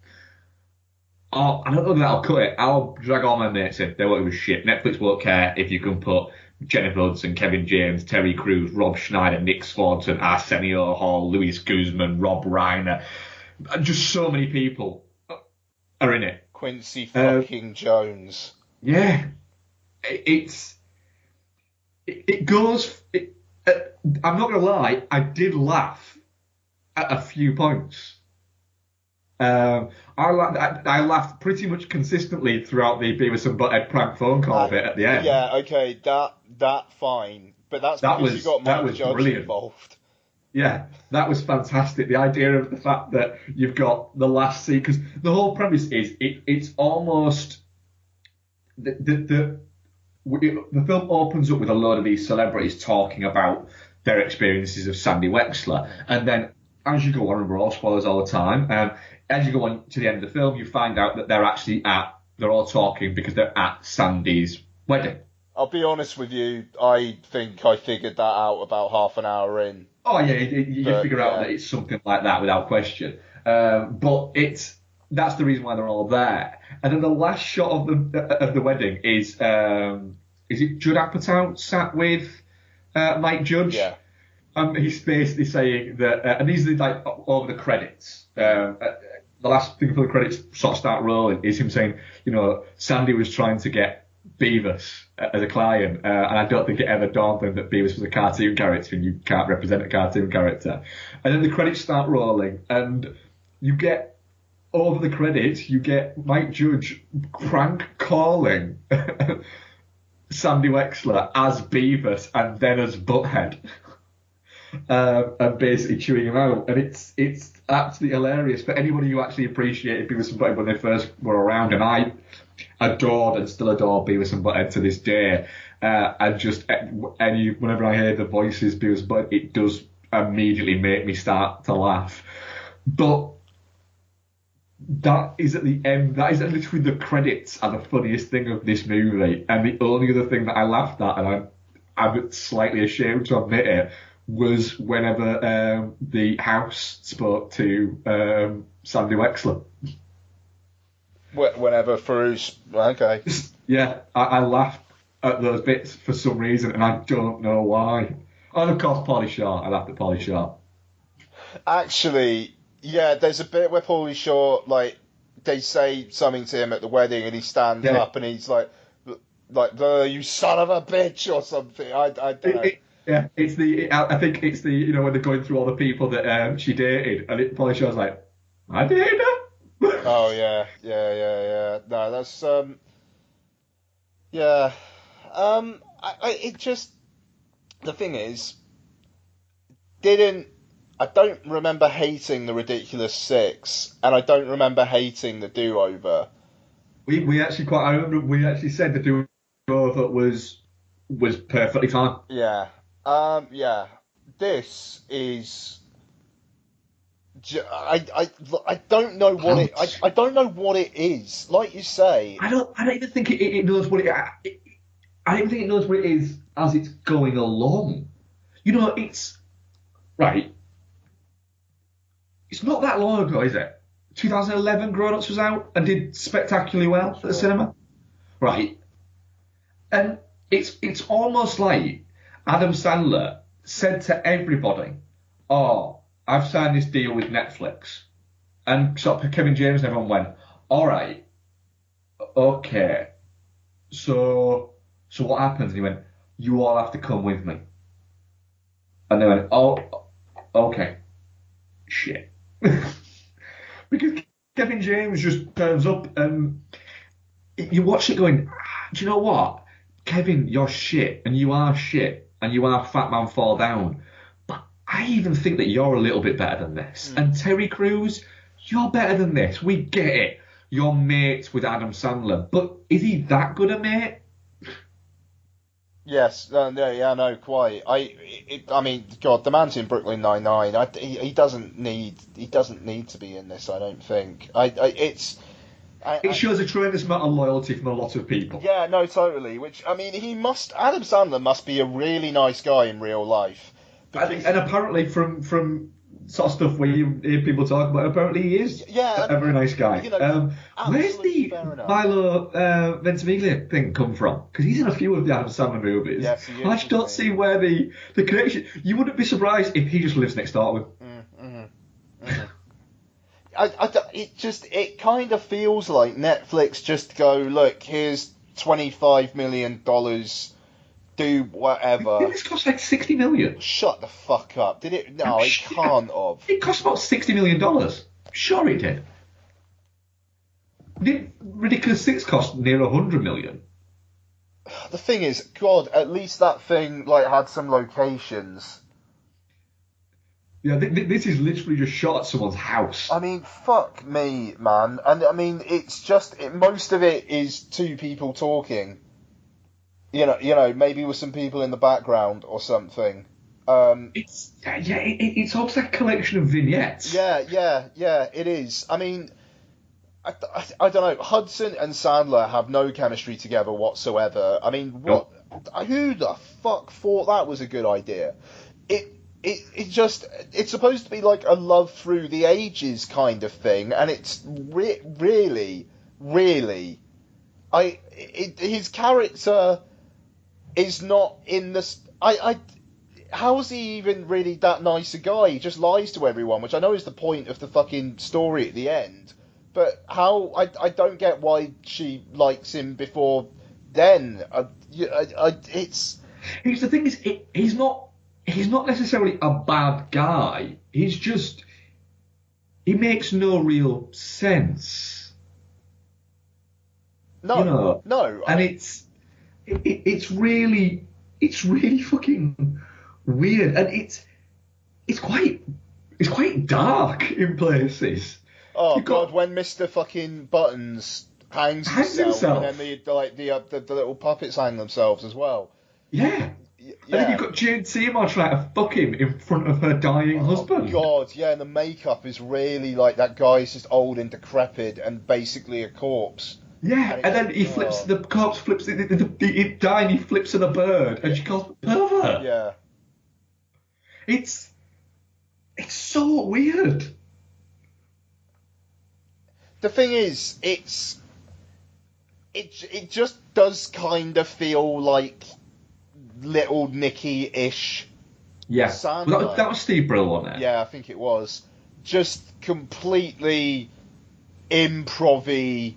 Oh, I don't know that I'll cut it. I'll drag all my mates in. They won't give a shit. Netflix won't care if you can put Jennifer Hudson, Kevin James, Terry Crews, Rob Schneider, Nick Swanton, Arsenio Hall, Louis Guzman, Rob Reiner. Just so many people are in it. Quincy fucking Jones. Yeah. It goes... I'm not going to lie, I did laugh at a few points. I laughed pretty much consistently throughout the Beavis and Butthead prank phone call bit at the end. Yeah, okay, that fine, but that's because you got Mike Judge brilliant. Involved. Yeah, that was fantastic. The idea of the fact that you've got the last scene, because the whole premise is it's almost the film opens up with a load of these celebrities talking about their experiences of Sandy Wexler, and then as you go on, we're all spoilers all the time. As you go on to the end of the film, you find out that they're all talking because they're at Sandy's wedding. I'll be honest with you, I think I figured that out about half an hour in. Oh yeah, you figure out that it's something like that without question. But that's the reason why they're all there. And then the last shot of the wedding is it Judd Apatow sat with Mike Judge? Yeah. He's basically saying that, and these are like over the credits. The last thing before the credits sort of start rolling is him saying, Sandy was trying to get Beavis as a client, and I don't think it ever dawned on him that Beavis was a cartoon character and you can't represent a cartoon character. And then the credits start rolling, and you get, over the credits, you get Mike Judge prank calling Sandy Wexler as Beavis and then as Butthead. and basically chewing him out. And it's absolutely hilarious for anybody who actually appreciated Beavis and Butthead when they first were around. And I adored and still adore Beavis and Butthead to this day. And just whenever I hear the voices Beavis and Butthead, it does immediately make me start to laugh. But that is at the end. That is literally the credits are the funniest thing of this movie. And the only other thing that I laughed at, and I'm slightly ashamed to admit it, was whenever the house spoke to Sandy Wexler. Whenever Farouz, okay. Yeah, I laughed at those bits for some reason, and I don't know why. And of course, Pauly Shore. I laughed at Pauly Shore. Actually, yeah, there's a bit where Pauly Shore, like, they say something to him at the wedding, and he stands up and he's like, you son of a bitch, or something. I don't know. Yeah, I think it's the, when they're going through all the people that she dated, and Pauly Shore's like, I dated her. Oh yeah. No, that's yeah. It just, the thing is, I don't remember hating the Ridiculous Six, and I don't remember hating the Do-Over. We actually I remember we actually said the Do-Over was perfectly fine. Yeah. Yeah. This is. I don't know what it. I don't know what it is. Like you say. I don't even think it knows what it. I don't think it knows what it is as it's going along. It's right. It's not that long ago, is it? 2011, Grown Ups was out and did spectacularly well at the cinema. Right. And it's almost like Adam Sandler said to everybody, "Oh, I've signed this deal with Netflix." And sort of Kevin James and everyone went, "All right, okay. So what happens?" And he went, "You all have to come with me." And they went, "Oh, okay. Shit." Because Kevin James just turns up and you watch it going, do you know what? Kevin, you're shit, and you are shit, and you are Fat Man Fall Down. But I even think that you're a little bit better than this. And Terry Crews, you're better than this. We get it. You're mates with Adam Sandler. But is he that good a mate? Yes, no, quite. I mean, God, the man's in Brooklyn Nine-Nine. He doesn't need to be in this. I don't think. It shows a tremendous amount of loyalty from a lot of people. Yeah, no, totally. Which, I mean, Adam Sandler must be a really nice guy in real life. And apparently from sort of stuff where you hear people talk about, apparently he is a very nice guy. Where's the Milo Ventimiglia thing come from? Because he's in a few of the Adam Sandler movies. Yes, I just don't see where the connection. You wouldn't be surprised if he just lives next door with him. It kind of feels like Netflix just go, look, here's $25 million, do whatever. Did this cost like $60 million? Shut the fuck up. Did it? No, it can't have. It cost about $60 million. Sure it did. Did Ridiculous Six cost near $100 million? The thing is, God, at least that thing had some locations. Yeah, this is literally just shot at someone's house. I mean, fuck me, man. And I mean, it's just most of it is two people talking. Maybe with some people in the background or something. It's almost like a collection of vignettes. Yeah, it is. I mean, I don't know. Hudson and Sandler have no chemistry together whatsoever. I mean, what? Nope. Who the fuck thought that was a good idea? It's supposed to be like a love through the ages kind of thing, and it's really, his character is not in this. How is he even really that nice a guy? He just lies to everyone, which I know is the point of the fucking story at the end. But how? I don't get why she likes him before then. It's. The thing is, he's not necessarily a bad guy. He's just. He makes no real sense. No. And it's really fucking weird, and it's quite dark in places. Oh You've God, got when Mr. fucking Buttons hangs hangs himself, and then himself. the little puppets hang themselves as well. Yeah. And then you've Yeah. got Jane Seymour trying to fuck him in front of her dying Oh husband. God, yeah, and the makeup is really like that guy's just old and decrepit and basically a corpse. Yeah, And and it's then he flips, oh the corpse flips, it dying, he flips at the bird, and yeah, she calls him pervert. yeah. It's it's so weird. The thing is, it just does kind of feel like little Nicky-ish Yeah, well, Sandler. that was Steve Brill, wasn't it? Yeah, I think it was. Just completely improv-y.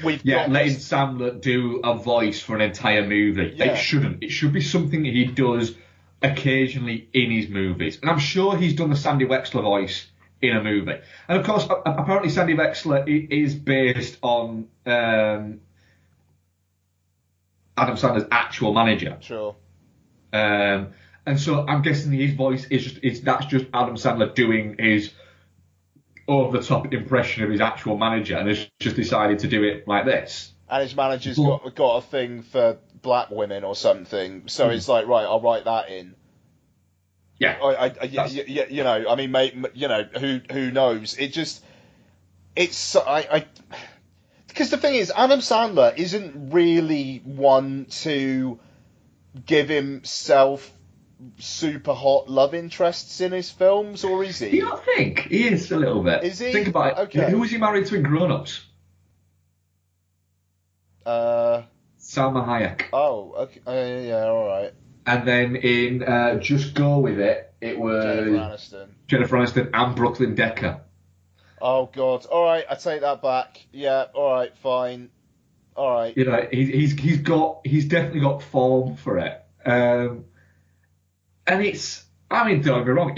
We've Yeah, got letting this. Sandler do a voice for an entire movie. Yeah. It shouldn't. It should be something he does occasionally in his movies. And I'm sure he's done the Sandy Wexler voice in a movie. And of course, apparently Sandy Wexler is based on Adam Sandler's actual manager. Sure. Um, and so I'm guessing his voice that's just Adam Sandler doing his over the top impression of his actual manager, and has just decided to do it like this. And his manager's But- got a thing for black women or something, so it's like, right, I'll write that in. Yeah, You know, I mean, you know, who knows? Because the thing is, Adam Sandler isn't really one to give himself super hot love interests in his films, or is do he? you not think he is a little bit? Is he? Think about it. Okay. Who was he married to in Grown Ups? Uh, Salma Hayek. oh, okay, yeah, all right. And then in Just Go With It, it was Jennifer Aniston. Jennifer Aniston and Brooklyn Decker. Oh God! All right, I take that back. Yeah, all right, fine. All right. You know, he's definitely got form for it. And I mean, don't get me wrong,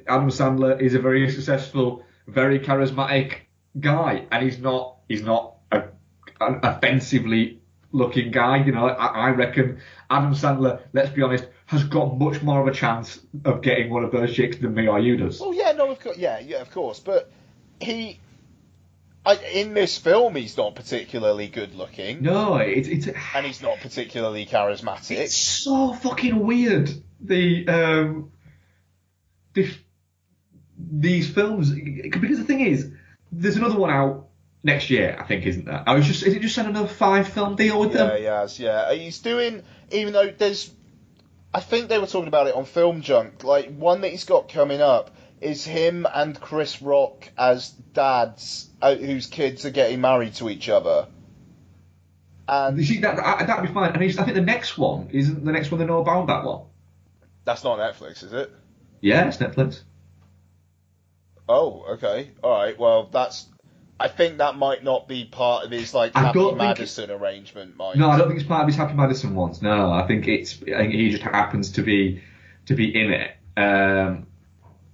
Adam Sandler is a very successful, very charismatic guy, and he's not an offensively looking guy. You know, I reckon Adam Sandler, let's be honest, has got much more of a chance of getting one of those chicks than me or you does. Well, yeah, no, of course, yeah, of course, but in this film, he's not particularly good looking. No, And he's not particularly charismatic. It's so fucking weird. These films, because the thing is, there's another one out next year, I think, isn't there? Is it just another 5-film deal with them? Yeah, he has, yeah. He's doing, even though I think they were talking about it on Film Junk, like, one that he's got coming up is him and Chris Rock as dads whose kids are getting married to each other. And You see, that'd be fine. And I think the next one, isn't the next one they know about that one? that's not Netflix, is it? Yeah, it's Netflix. Oh, okay. Alright, well, I think that might not be part of his, like, I Happy don't think Madison arrangement, Mike. No, I don't think it's part of his Happy Madison ones. No, I think he just happens to be in it.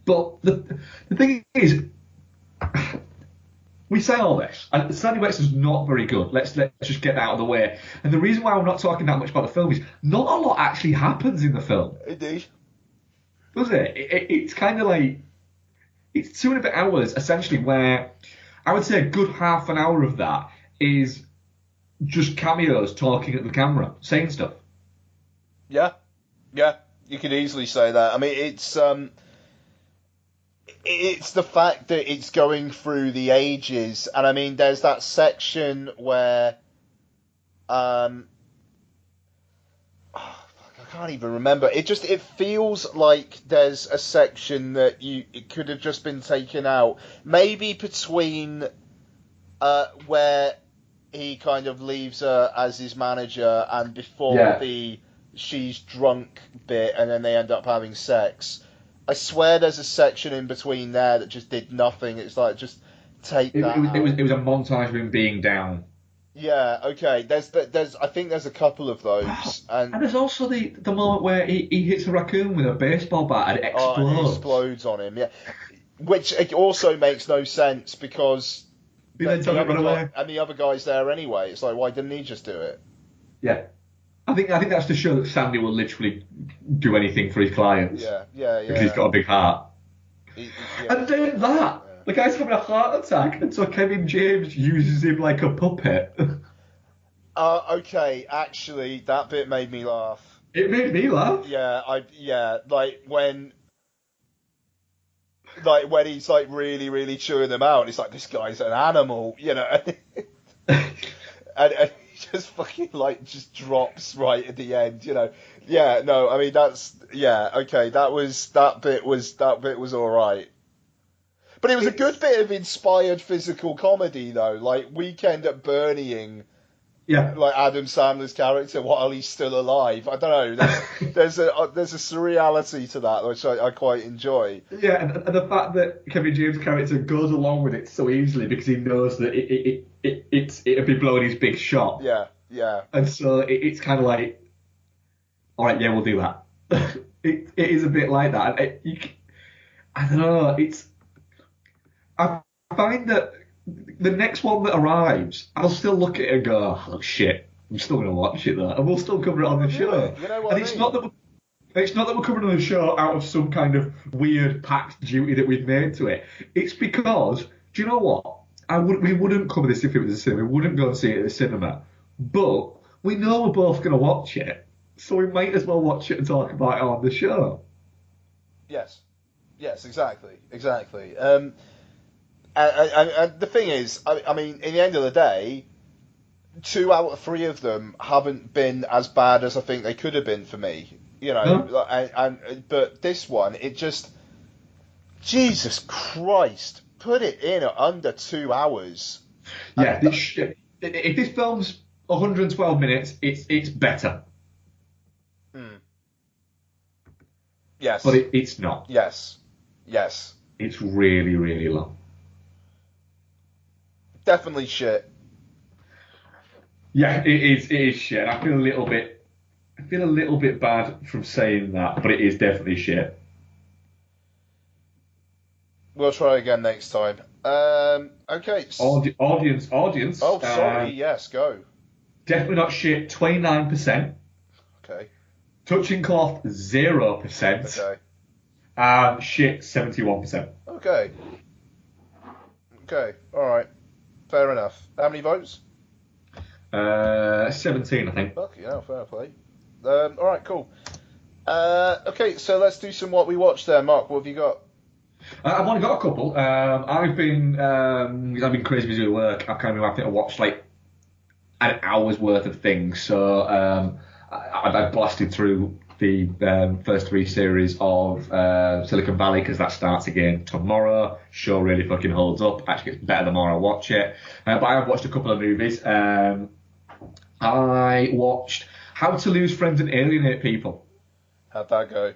But the thing is, we say all this, and Sandy Wexler's not very good. Let's just get that out of the way. And the reason why we're not talking that much about the film is not a lot actually happens in the film, Indeed. does it? It's kind of like it's 2 and a bit hours essentially, where I would say a good half an hour of that is just cameos talking at the camera, saying stuff. Yeah, you could easily say that. I mean, it's the fact that it's going through the ages, and I mean, there's that section where, I can't even remember. It feels like there's a section that it could have just been taken out, maybe between, where he kind of leaves her as his manager and before the she's drunk bit, and then they end up having sex. I swear there's a section in between there that just did nothing. It's like, just take that out. It was a montage of him being down. Yeah, okay. I think there's a couple of those, And there's also the moment where he hits a raccoon with a baseball bat and it explodes. and it explodes on him. Yeah, which also makes no sense because the other and the other guy's there anyway. It's like, why didn't he just do it? Yeah. I think that's to show that Sandy will literally do anything for his clients Yeah. because he's got a big heart. Yeah. And then the guy's having a heart attack, and so Kevin James uses him like a puppet. Okay, actually, that bit made me laugh. It made me laugh. Like when he's like really, really chewing them out, and it's like this guy's an animal, and he just fucking like just drops right at the end, Yeah, no, I mean okay, that bit was all right. But it was a good bit of inspired physical comedy though, like Weekend at Bernieing. Yeah. Like Adam Sandler's character while he's still alive. I don't know. There's a surreality to that which I quite enjoy. Yeah, and the fact that Kevin James' character goes along with it so easily because he knows that it'll be blowing his big shot. Yeah. And so it's kind of like, all right, yeah, we'll do that. It is a bit like that. I don't know. I find that the next one that arrives, I'll still look at it and go, oh shit, I'm still going to watch it though, and we'll still cover it on the show. You know what and I mean? It's not that we're covering on the show out of some kind of weird pact duty that we've made to it. It's because, do you know what? We wouldn't cover this if it was a cinema. We wouldn't go and see it at the cinema. But we know we're both going to watch it, so we might as well watch it and talk about it on the show. Yes, exactly. And the thing is, I mean, in the end of the day, 2 out of 3 of them haven't been as bad as I think they could have been for me. But this one, it just, Jesus Christ, put it in at under 2 hours. Yeah, if this film's 112 minutes, it's better. Yes. But it's not. Yes. It's really, really long. Definitely shit. Yeah, it is shit. I feel a little bit bad from saying that, but it is definitely shit. We'll try again next time. Okay. Audience. Oh, sorry. Yes, go. Definitely not shit. 29%. Okay. Touching cloth 0%. Okay. Shit 71%. Okay. All right. Fair enough. How many votes? 17, I think. Okay, fair play. All right, cool. Okay, so let's do some what we watched there. Mark, what have you got? I've only got a couple. I've been crazy busy with work. I've kind of been having to watch like an hour's worth of things. So I blasted through the first 3 series of Silicon Valley because that starts again tomorrow. Show really fucking holds up. Actually gets better the more I watch it. But I have watched a couple of movies. I watched How to Lose Friends and Alienate People. How'd that go?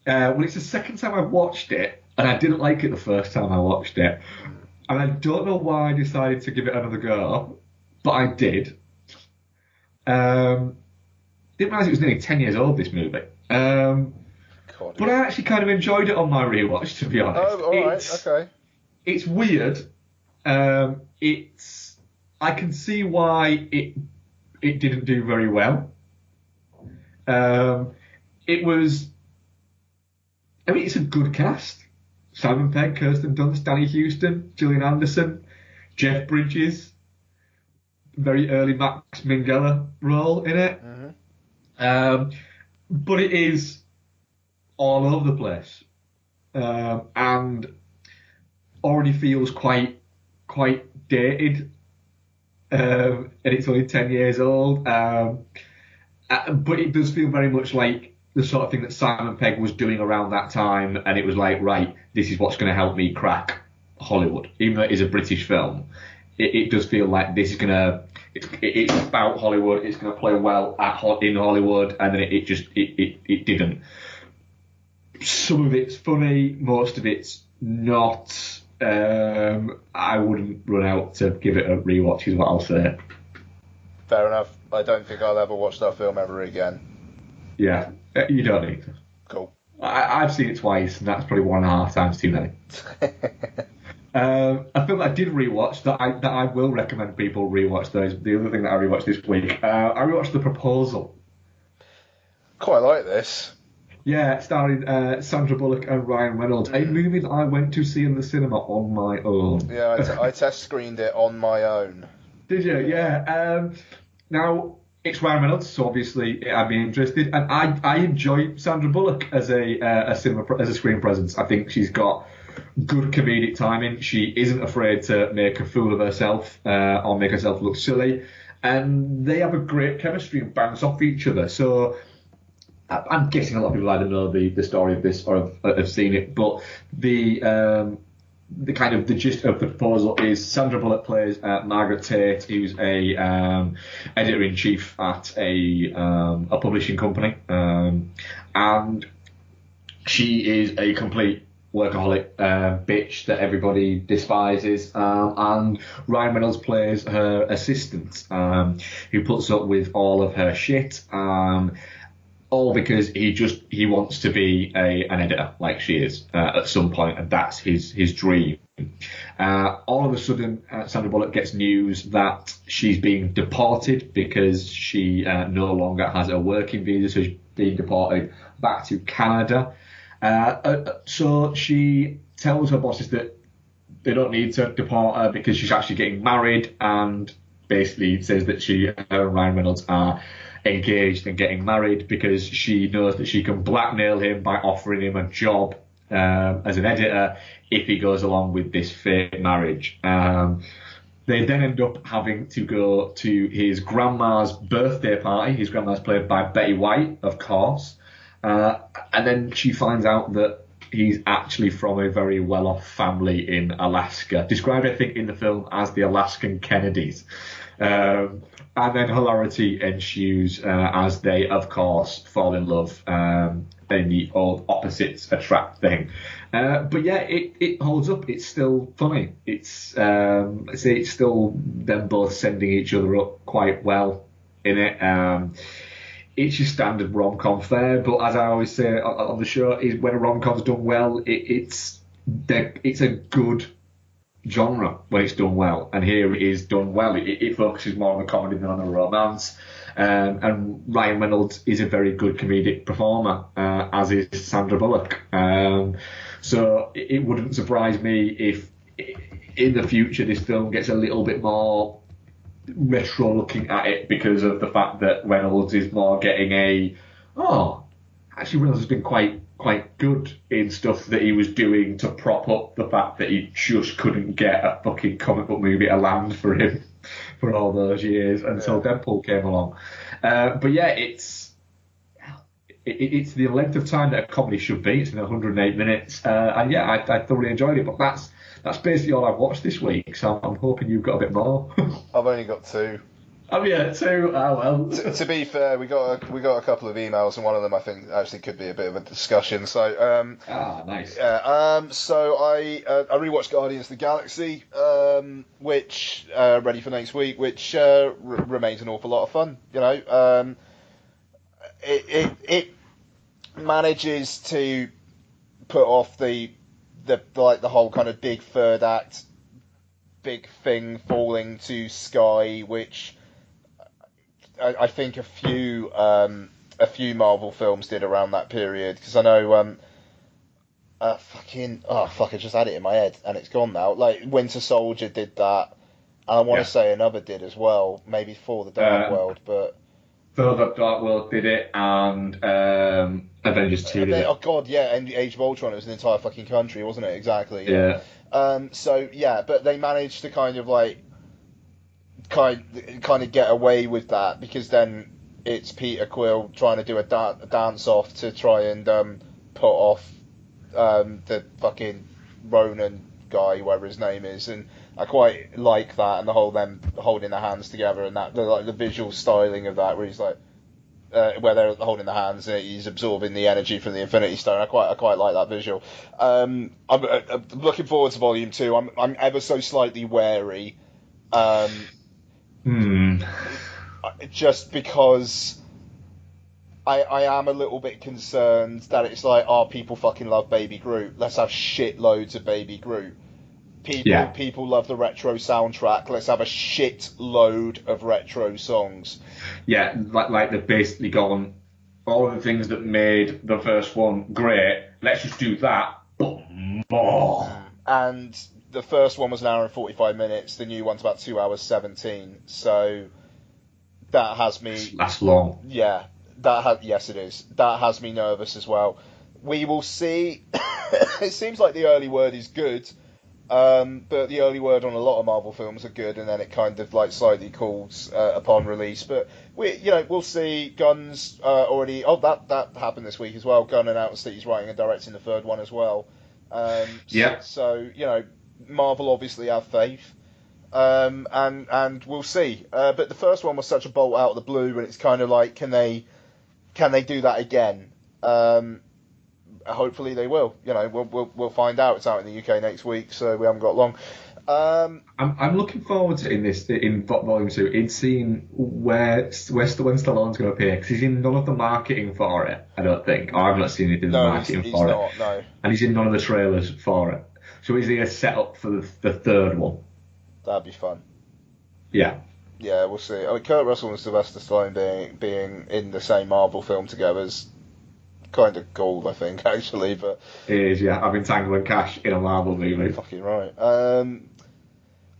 Well, it's the second time I've watched it, and I didn't like it the first time I watched it. And I don't know why I decided to give it another go, but I did. Didn't realise it was nearly 10 years old, this movie. But I actually kind of enjoyed it on my rewatch, to be honest. Oh, alright, okay. It's weird. I can see why it didn't do very well. It's a good cast. Simon Pegg, Kirsten Dunst, Danny Houston, Gillian Anderson, Jeff Bridges, very early Max Minghella role in it. Mm-hmm. But it is all over the place, and already feels quite dated, and it's only 10 years old. But it does feel very much like the sort of thing that Simon Pegg was doing around that time, and it was like, right, this is what's going to help me crack Hollywood. Even though it is a British film, it does feel like this is going to, it's about Hollywood, it's going to play well in Hollywood, and then it didn't. Some of it's funny, most of it's not. I wouldn't run out to give it a rewatch, is what I'll say. Fair enough. I don't think I'll ever watch that film ever again. Yeah, you don't need to. Cool. I've seen it twice, and that's probably 1.5 times too many. A film that I did rewatch that I will recommend people rewatch, though, is the other thing that I rewatched this week. I rewatched The Proposal. Quite like this. Yeah, starring Sandra Bullock and Ryan Reynolds. A movie that I went to see in the cinema on my own. Yeah, I test screened it on my own. Did you? Yeah. Now it's Ryan Reynolds, so obviously I'd be interested. And I enjoy Sandra Bullock as a screen presence. I think she's got good comedic timing. She isn't afraid to make a fool of herself or make herself look silly. And they have a great chemistry and bounce off each other. So I'm guessing a lot of people either know the story of this or have seen it. But the kind of the gist of the proposal is Sandra Bullock plays Margaret Tate, who's a editor in chief at a publishing company, and she is a complete workaholic bitch that everybody despises, and Ryan Reynolds plays her assistant, who puts up with all of her shit, all because he wants to be an editor like she is at some point, and that's his dream. All of a sudden, Sandra Bullock gets news that she's being deported because she no longer has a working visa, so she's being deported back to Canada. So she tells her bosses that they don't need to deport her because she's actually getting married, and basically says that her and Ryan Reynolds are engaged and getting married because she knows that she can blackmail him by offering him a job as an editor if he goes along with this fake marriage. They then end up having to go to his grandma's birthday party. His grandma's played by Betty White, of course. And then she finds out that he's actually from a very well-off family in Alaska, described, I think, in the film as the Alaskan Kennedys. And then hilarity ensues as they, of course, fall in love in the old opposites attract thing. But yeah, it holds up. It's still funny. It's still them both sending each other up quite well in it. It's your standard rom-com fare, but as I always say on the show, is when a rom-com's done well, it's a good genre when it's done well, and here it is done well. It focuses more on the comedy than on the romance, and Ryan Reynolds is a very good comedic performer, as is Sandra Bullock. So it wouldn't surprise me if in the future this film gets a little bit more retro looking at it, because of the fact that Reynolds is more getting actually Reynolds has been quite good in stuff that he was doing to prop up the fact that he just couldn't get a fucking comic book movie to land for him for all those years until Deadpool came along. But yeah, it's the length of time that a comedy should be. It's in 108 minutes, and yeah, I thoroughly enjoyed it. But that's basically all I've watched this week, so I'm hoping you've got a bit more. I've only got 2. Oh yeah, 2. Oh well. To be fair, we got a couple of emails, and one of them I think actually could be a bit of a discussion. So nice. Yeah. So I rewatched Guardians of the Galaxy, which ready for next week, which remains an awful lot of fun. You know, it manages to put off the whole kind of big third act, big thing falling to Sky, which I think a few Marvel films did around that period. Because I know I just had it in my head and it's gone now. Like Winter Soldier did that, and I want to say another did as well, maybe For the Dark World, but. For the Dark World did it, and Avengers 2 did it. Oh god, yeah, and Age of Ultron, it was an entire fucking country, wasn't it? Exactly. Yeah. So yeah, but they managed to kind of get away with that, because then it's Peter Quill trying to do a dance off to try and put off the fucking Ronan guy, whoever his name is, and I quite like that, and the whole them holding their hands together, and that the visual styling of that, where he's like, where they're holding their hands and he's absorbing the energy from the Infinity Stone. I quite like that visual. I'm looking forward to Volume 2. I'm ever so slightly wary, just because I am a little bit concerned that it's like, people fucking love Baby Groot. Let's have shitloads of Baby Groot. People love the retro soundtrack. Let's have a shitload of retro songs. Yeah, like they've basically gone, all of the things that made the first one great. Let's just do that, but more. And the first one was an hour and 45 minutes. The new one's about 2 hours 17. So that has me. That's long. Yeah, yes, it is. That has me nervous as well. We will see. It seems like the early word is good, but the early word on a lot of Marvel films are good, and then it kind of like slightly cools upon release. But we'll see. Gunn's already. Oh, that happened this week as well. Gunn announced that he's writing and directing the third one as well. Yeah. So Marvel obviously have faith, and we'll see. But the first one was such a bolt out of the blue, and it's kind of like, can they do that again? Hopefully they will. We'll find out. It's out in the UK next week, so we haven't got long. I'm looking forward to in Volume 2 in seeing when Stallone's going to appear, because he's in none of the marketing for it. I don't think, or I've not seen it in the marketing he's for not, it. No, and he's in none of the trailers for it. So is he a setup for the third one? that'd be fun. Yeah. Yeah, we'll see. I mean, Kurt Russell and Sylvester Stallone being in the same Marvel film together is kind of cool, I think, actually. But It is, yeah. I've been Tango & Cash in a Marvel movie. fucking right.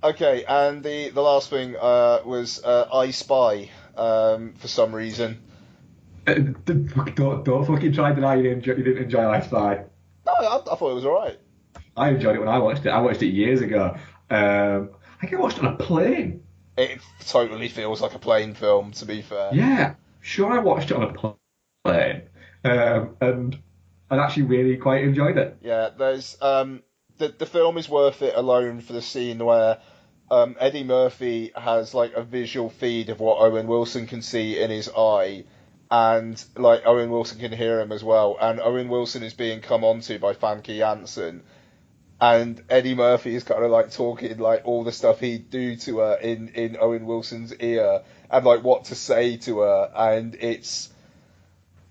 Okay, and the last thing was I Spy for some reason. Don't fucking try to deny you didn't enjoy I Spy. No, I thought it was alright. I enjoyed it when I watched it. I watched it years ago. I think I watched it on a plane. It totally feels like a plane film, to be fair. Yeah, sure, I watched it on a plane, and I actually really quite enjoyed it. Yeah, there's the film is worth it alone for the scene where Eddie Murphy has like a visual feed of what Owen Wilson can see in his eye, and like Owen Wilson can hear him as well, and Owen Wilson is being come onto by Famke Janssen. And Eddie Murphy is kind of like talking like all the stuff he'd do to her in Owen Wilson's ear, and like what to say to her, and it's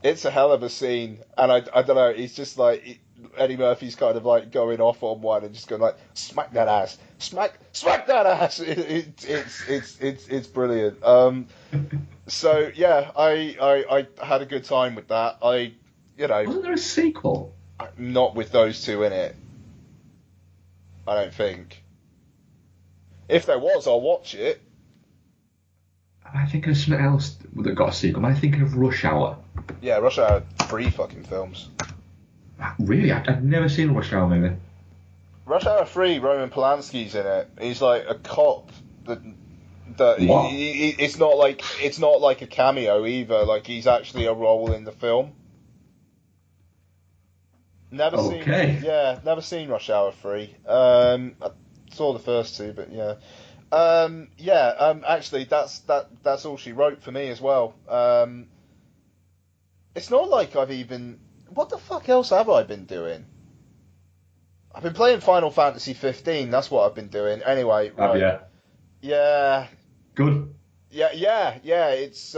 a hell of a scene. And I don't know, it's just like Eddie Murphy's kind of like going off on one and just going like, smack that ass, smack that ass. It's brilliant. So yeah, I had a good time with that. Wasn't there a sequel? Not with those two in it. I don't think. If there was, I'll watch it. Am I thinking of something else that got a sequel? Am I thinking of Rush Hour? Yeah, Rush Hour 3 fucking films. Really? I've never seen a Rush Hour movie. Rush Hour 3, Roman Polanski's in it. He's like a cop that What? it's not like a cameo either. Like he's actually a role in the film. Never seen Rush Hour 3. I saw the first two, but yeah. Actually, that's all she wrote for me as well. It's not like I've even... What the fuck else have I been doing? I've been playing Final Fantasy 15, that's what I've been doing. Anyway, right. Yeah. Yeah. Good. Yeah, it's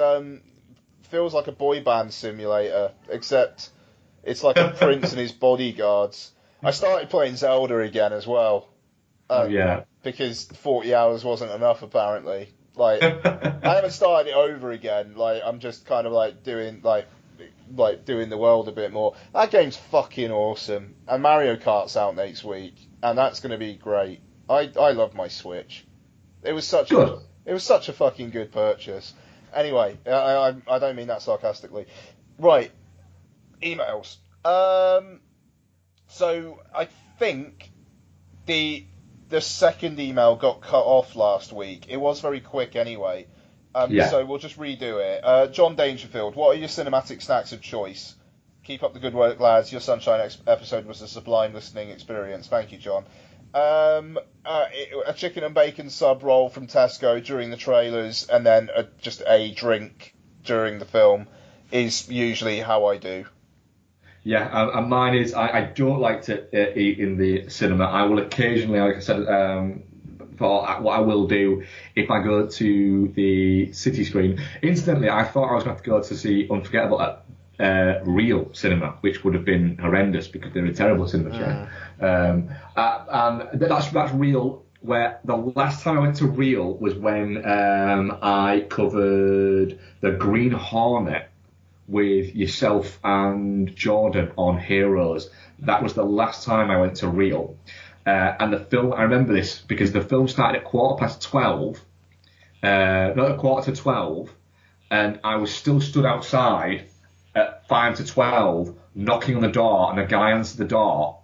feels like a boy band simulator, except it's like a prince and his bodyguards. I started playing Zelda again as well. Because 40 hours wasn't enough, apparently. Like, I haven't started it over again. Like, I'm just kind of like doing doing the world a bit more. That game's fucking awesome. And Mario Kart's out next week, and that's going to be great. I love my Switch. It was such a fucking good purchase. Anyway, I don't mean that sarcastically. Right, emails. So I think the second email got cut off last week. It was very quick anyway. So we'll just redo it. John Dangerfield, what are your cinematic snacks of choice? Keep up the good work, lads. Your Sunshine episode was a sublime listening experience. Thank you, John. A chicken and bacon sub roll from Tesco during the trailers, and then just a drink during the film is usually how I do. Yeah, and mine is I don't like to eat in the cinema. I will occasionally, like I said, for what I will do if I go to the city screen. Incidentally, I thought I was going to go to see Unforgettable at Real Cinema, which would have been horrendous because they're a terrible cinema chain. And that's Real, where the last time I went to Real was when I covered the Green Hornet, with yourself and Jordan on Heroes. That was the last time I went to Real. And the film, I remember this because the film started at 12:15, not at 11:45, and I was still stood outside at 11:55, knocking on the door, and a guy answered the door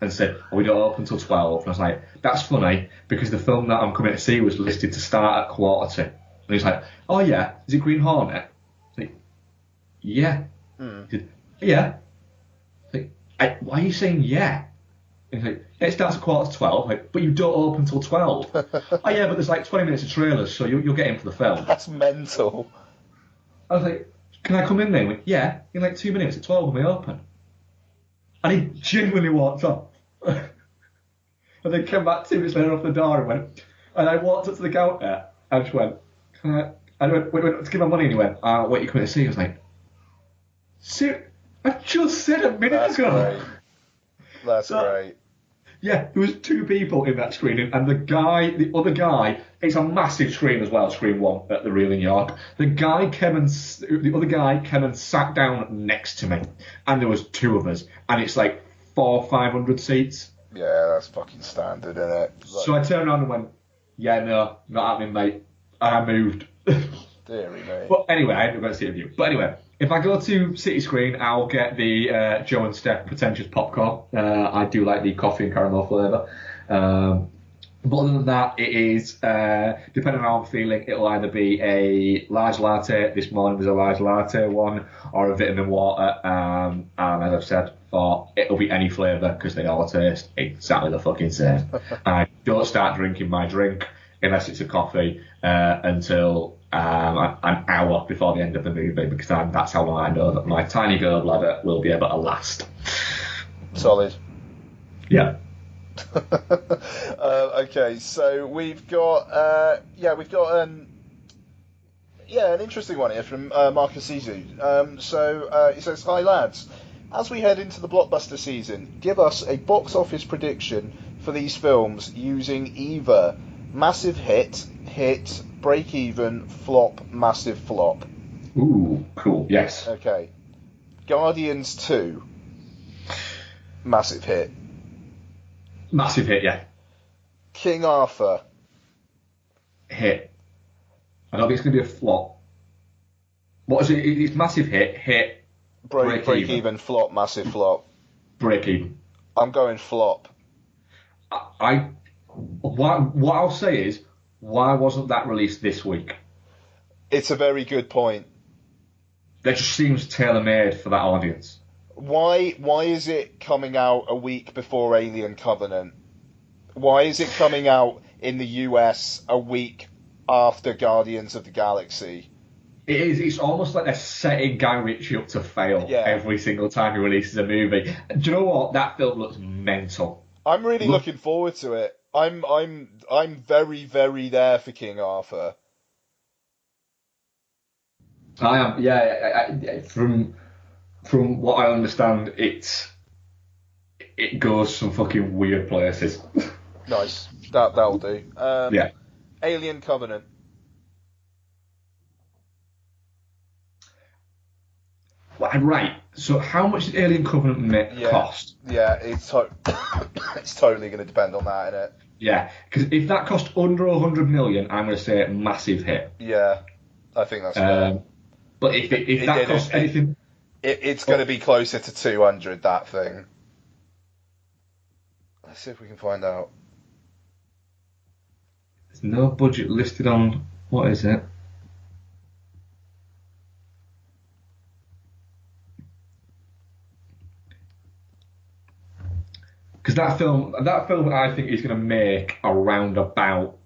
and said, "Oh, we don't open until 12." And I was like, "That's funny, because the film that I'm coming to see was listed to start at 1:45. And he's like, "Oh yeah, is it Green Hornet?" I was like, "Yeah." He said, "Yeah." I was like, "Why are you saying yeah?" And he's like, "Yeah, it starts at 11:45. Like, but you don't open until 12. "Oh yeah, but there's like 20 minutes of trailers, so you'll get in for the film." That's mental. I was like, "Can I come in there?" He went, "Yeah, in like 2 minutes at 12 when we open." And he genuinely walked off. And then came back 2 minutes later off the door and went, and I walked up to the counter and just went, "Can I?" And I went to give my money, and he went, "What are you coming to see?" I was like, I just said a minute That's ago. great. That's great. Yeah, there was 2 people in that screening, and the other guy, it's a massive screen as well, screen 1 at the Real in York. The other guy came and sat down next to me, and there was 2 of us, and it's like 400-500 seats. Yeah, that's fucking standard, isn't it? Like, So I turned around and went, "Yeah, no, not happening, mate." And I moved. dearie me. But anyway, I ended up going to see a view. But anyway, if I go to City Screen, I'll get the Joe and Steph Pretentious Popcorn. I do like the coffee and caramel flavour. But other than that, it is, depending on how I'm feeling, it'll either be a large latte. This morning was a large latte one, or a vitamin water. And as I've said before, it'll be any flavour, because they all taste exactly the fucking same. I don't start drinking my drink unless it's a coffee until an hour before the end of the movie, because that's how long I know that my tiny girl bladder will be able to last. Solid. Yeah. Okay, so we've got an interesting one here from Marcus Izu. So he says, "Hi lads, as we head into the blockbuster season, give us a box office prediction for these films using either massive hit, break even, flop, massive flop." Ooh, cool. Yes. Okay. Guardians 2, massive hit. Massive hit, yeah. King Arthur, Hit. I don't think it's going to be a flop. What is it? It's massive hit, break even, flop, massive flop. break even. I'm going flop. What I'll say is, why wasn't that released this week? It's a very good point. That just seems tailor-made for that audience. Why is it coming out a week before Alien Covenant? Why is it coming out in the US a week after Guardians of the Galaxy? It is. It's almost like they're setting Guy Ritchie up to fail every single time he releases a movie. Do you know what? That film looks mental. I'm really looking forward to it. I'm very, very there for King Arthur. I am. Yeah. From what I understand, it goes some fucking weird places. Nice. That'll do. Yeah. Alien Covenant. Right. So how much did Alien Covenant cost? Yeah, it's totally going to depend on that, isn't it? Yeah, because if that cost under 100 million, I'm going to say massive hit. Yeah, I think that's fair. But if that costs anything... It's going to be closer to 200, that thing. Let's see if we can find out. There's no budget listed on... What is it? Because that film, I think is going to make around about.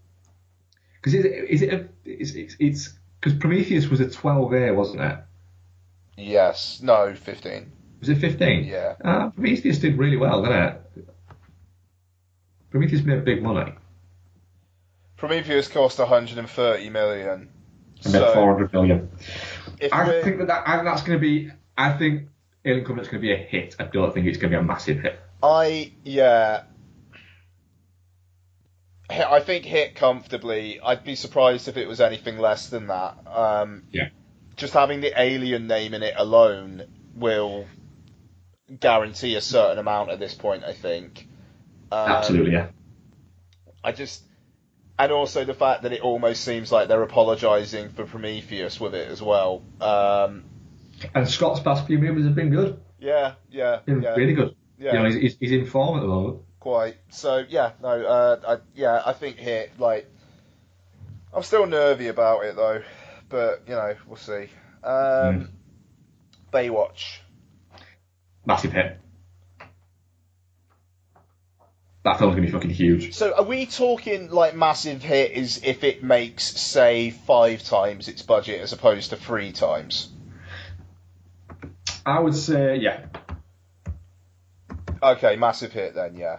Because it's because Prometheus was a 12A, wasn't it? Yes. No, 15. Was it 15? Yeah. Prometheus did really well, didn't it? Prometheus made big money. Prometheus cost 130 million. And made 400 million. I think that's going to be. I think Alien Covenant's going to be a hit. I don't think it's going to be a massive hit. I think hit comfortably. I'd be surprised if it was anything less than that. Yeah. just having the Alien name in it alone will guarantee a certain amount at this point, I think. Absolutely, yeah. I just, and also the fact that it almost seems like they're apologising for Prometheus with it as well. And Scott's past few movies have been good. Yeah, Been really good. Yeah. You know, he's in form at the moment. Quite. So yeah, no, I think hit. Like, I'm still nervy about it though, but you know, we'll see. Baywatch. Massive hit. That film's gonna be fucking huge. So are we talking like massive hit is if it makes, say, 5 times its budget as opposed to 3 times? I would say, yeah. Okay, massive hit then, yeah.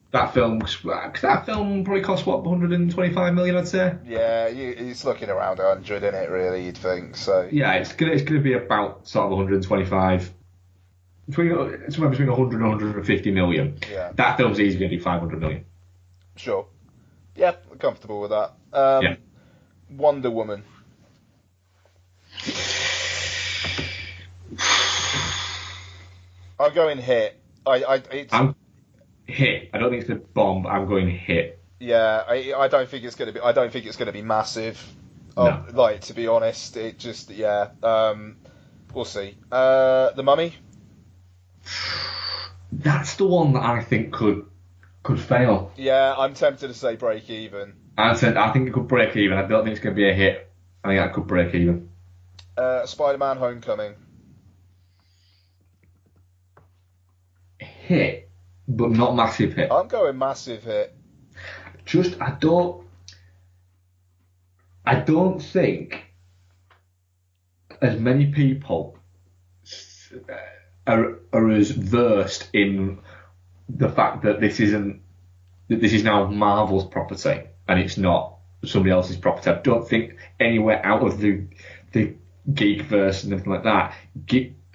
That film probably cost, what, 125 million, I'd say? Yeah, it's looking around 100, isn't it, really, you'd think, so... Yeah, it's gonna be about sort of 125, somewhere between 100 and 150 million. Yeah. That film's easily going to do 500 million. Sure. Yeah, I'm comfortable with that. Yeah. Wonder Woman. I'm going hit. I'm hit. I don't think it's going to bomb. I'm going hit. Yeah, I don't think it's going to be. I don't think it's going to be massive. No. Like, to be honest, it just, yeah. We'll see. The Mummy. That's the one that I think could fail. Yeah, I'm tempted to say break even. I think it could break even. I don't think it's going to be a hit. I think that could break even. Spider-Man: Homecoming. Hit, but not massive hit. I'm going massive hit. I don't think as many people are as versed in the fact that this is now Marvel's property and it's not somebody else's property. I don't think anywhere out of the geekverse and everything like that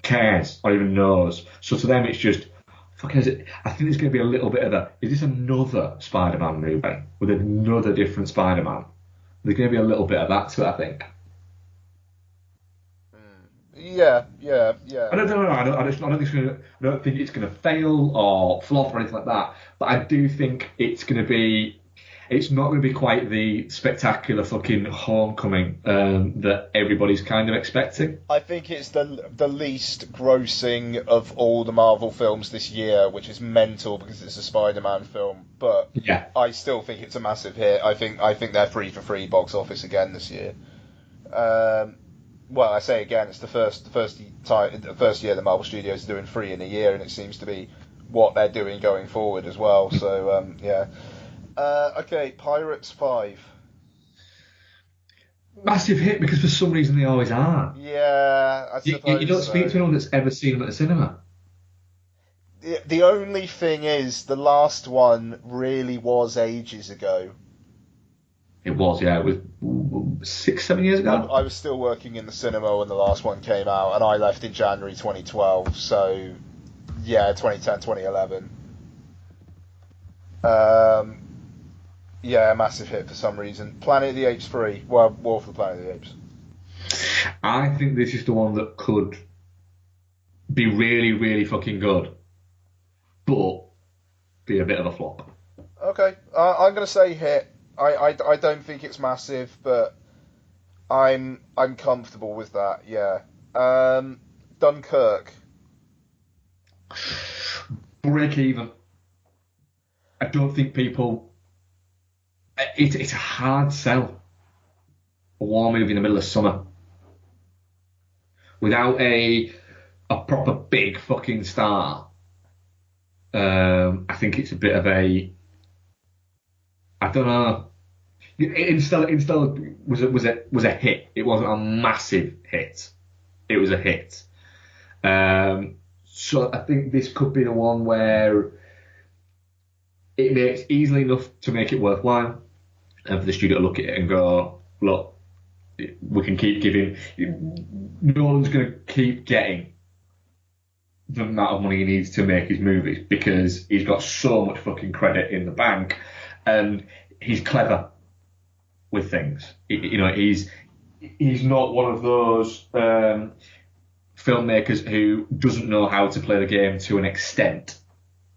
cares or even knows. So to them, it's just, fuck, is it? I think there's going to be a little bit of is this another Spider-Man movie with another different Spider-Man? There's going to be a little bit of that to it, I think. Yeah. I don't know. I don't think it's going to fail or flop or anything like that. But I do think it's going to be. It's not going to be quite the spectacular fucking Homecoming that everybody's kind of expecting. I think it's the least grossing of all the Marvel films this year, which is mental because it's a Spider-Man film. But yeah, I still think it's a massive hit. I think they're free for free box office again this year. Well, I say again, it's the first year the Marvel Studios are doing 3 in a year, and it seems to be what they're doing going forward as well. So yeah. Okay, Pirates 5. Massive hit because for some reason they always are. Yeah, I suppose you don't speak to anyone that's ever seen them at the cinema. The only thing is, the last one really was ages ago. It was, yeah. It was 6-7 years ago. I was still working in the cinema when the last one came out, and I left in January 2012, so yeah, 2010, 2011. Yeah, massive hit for some reason. Planet of the Apes 3. Well, War for the Planet of the Apes. I think this is the one that could be really, really fucking good, but be a bit of a flop. Okay, I'm going to say hit. I don't think it's massive, but I'm comfortable with that. Yeah. Dunkirk. Break even. I don't think people. It's a hard sell. A war movie in the middle of summer without a proper big fucking star. I think it's a bit of a. I don't know. Interstellar was a hit. It wasn't a massive hit. It was a hit. So I think this could be the one where it makes easily enough to make it worthwhile, and for the studio to look at it and go, look, we can keep giving. Nolan's going to keep getting the amount of money he needs to make his movies because he's got so much fucking credit in the bank, and he's clever with things. He's he's not one of those filmmakers who doesn't know how to play the game to an extent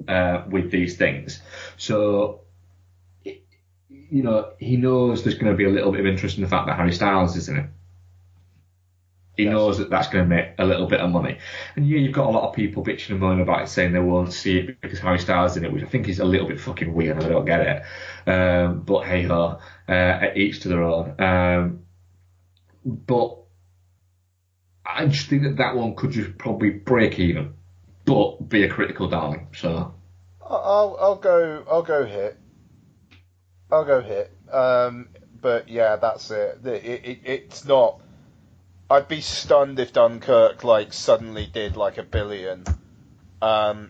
with these things. So, you know, he knows there's going to be a little bit of interest in the fact that Harry Styles is in it. He knows that that's going to make a little bit of money. And yeah, you've got a lot of people bitching and moaning about it, saying they won't see it because Harry Styles is in it, which I think is a little bit fucking weird and I don't get it. But hey ho, each to their own. But I just think that one could just probably break even, but be a critical darling. So I'll go hit. I'll go hit. But yeah, that's it. It's not. I'd be stunned if Dunkirk like suddenly did like $1 billion. But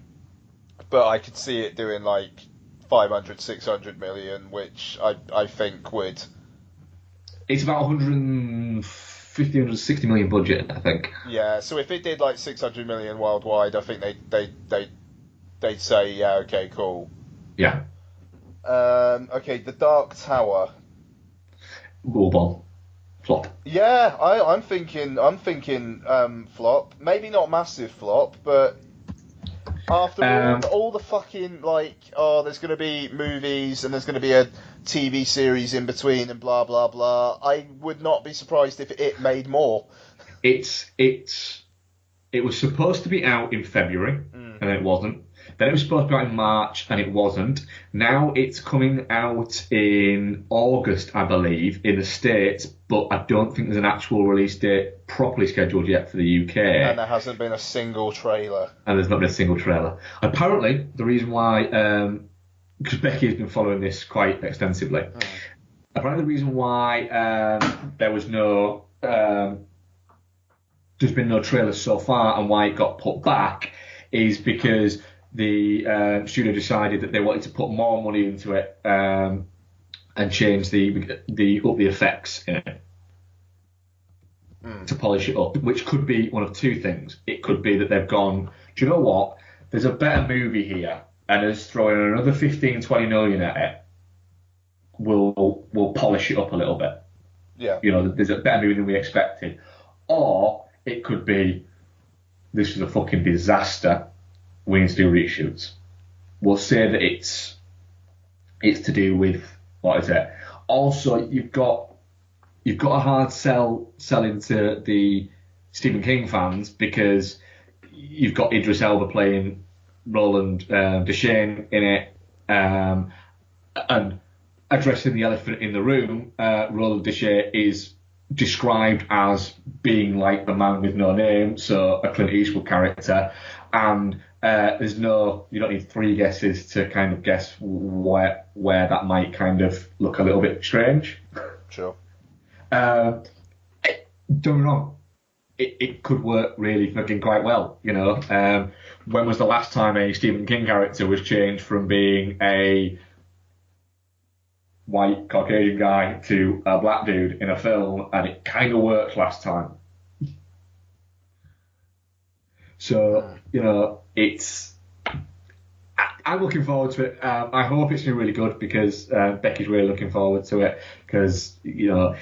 I could see it doing like 500, 600 million, which I think would. It's about 150, 160 million budget, I think. Yeah, so if it did like 600 million worldwide, I think they'd say, yeah, okay, cool. Yeah. Okay, The Dark Tower. Ball. Flop. Yeah, I'm thinking flop. Maybe not massive flop, but after all the fucking like, oh, there's going to be movies and there's going to be a TV series in between and blah blah blah. I would not be surprised if it made more. It was supposed to be out in February and it wasn't. Then it was supposed to be out in March and it wasn't. Now it's coming out in August, I believe, in the States, but I don't think there's an actual release date properly scheduled yet for the UK. And there hasn't been a single trailer. And there's not been a single trailer. Apparently, the reason why, because Becky has been following this quite extensively, apparently the reason why there was no, there's been no trailer so far and why it got put back is because the studio decided that they wanted to put more money into it and change the effects in it to polish it up, which could be one of two things. It could be that they've gone, do you know what? There's a better movie here, and us throwing another 15, 20 million at it will polish it up a little bit. Yeah. You know, there's a better movie than we expected. Or it could be, this was a fucking disaster. We need to do reshoots. We'll say that it's to do with, what is it? Also, you've got a hard sell selling to the Stephen King fans because you've got Idris Elba playing Roland Deschain in it, and addressing the elephant in the room. Roland Deschain is described as being like the man with no name, so a Clint Eastwood character, and you don't need three guesses to kind of guess where that might kind of look a little bit strange. Sure. Don't get me wrong, it could work really fucking quite well, you know. When was the last time a Stephen King character was changed from being a white Caucasian guy to a black dude in a film, and it kind of worked last time? So, you know, I'm looking forward to it. I hope it's going to be really good because Becky's really looking forward to it because, you know,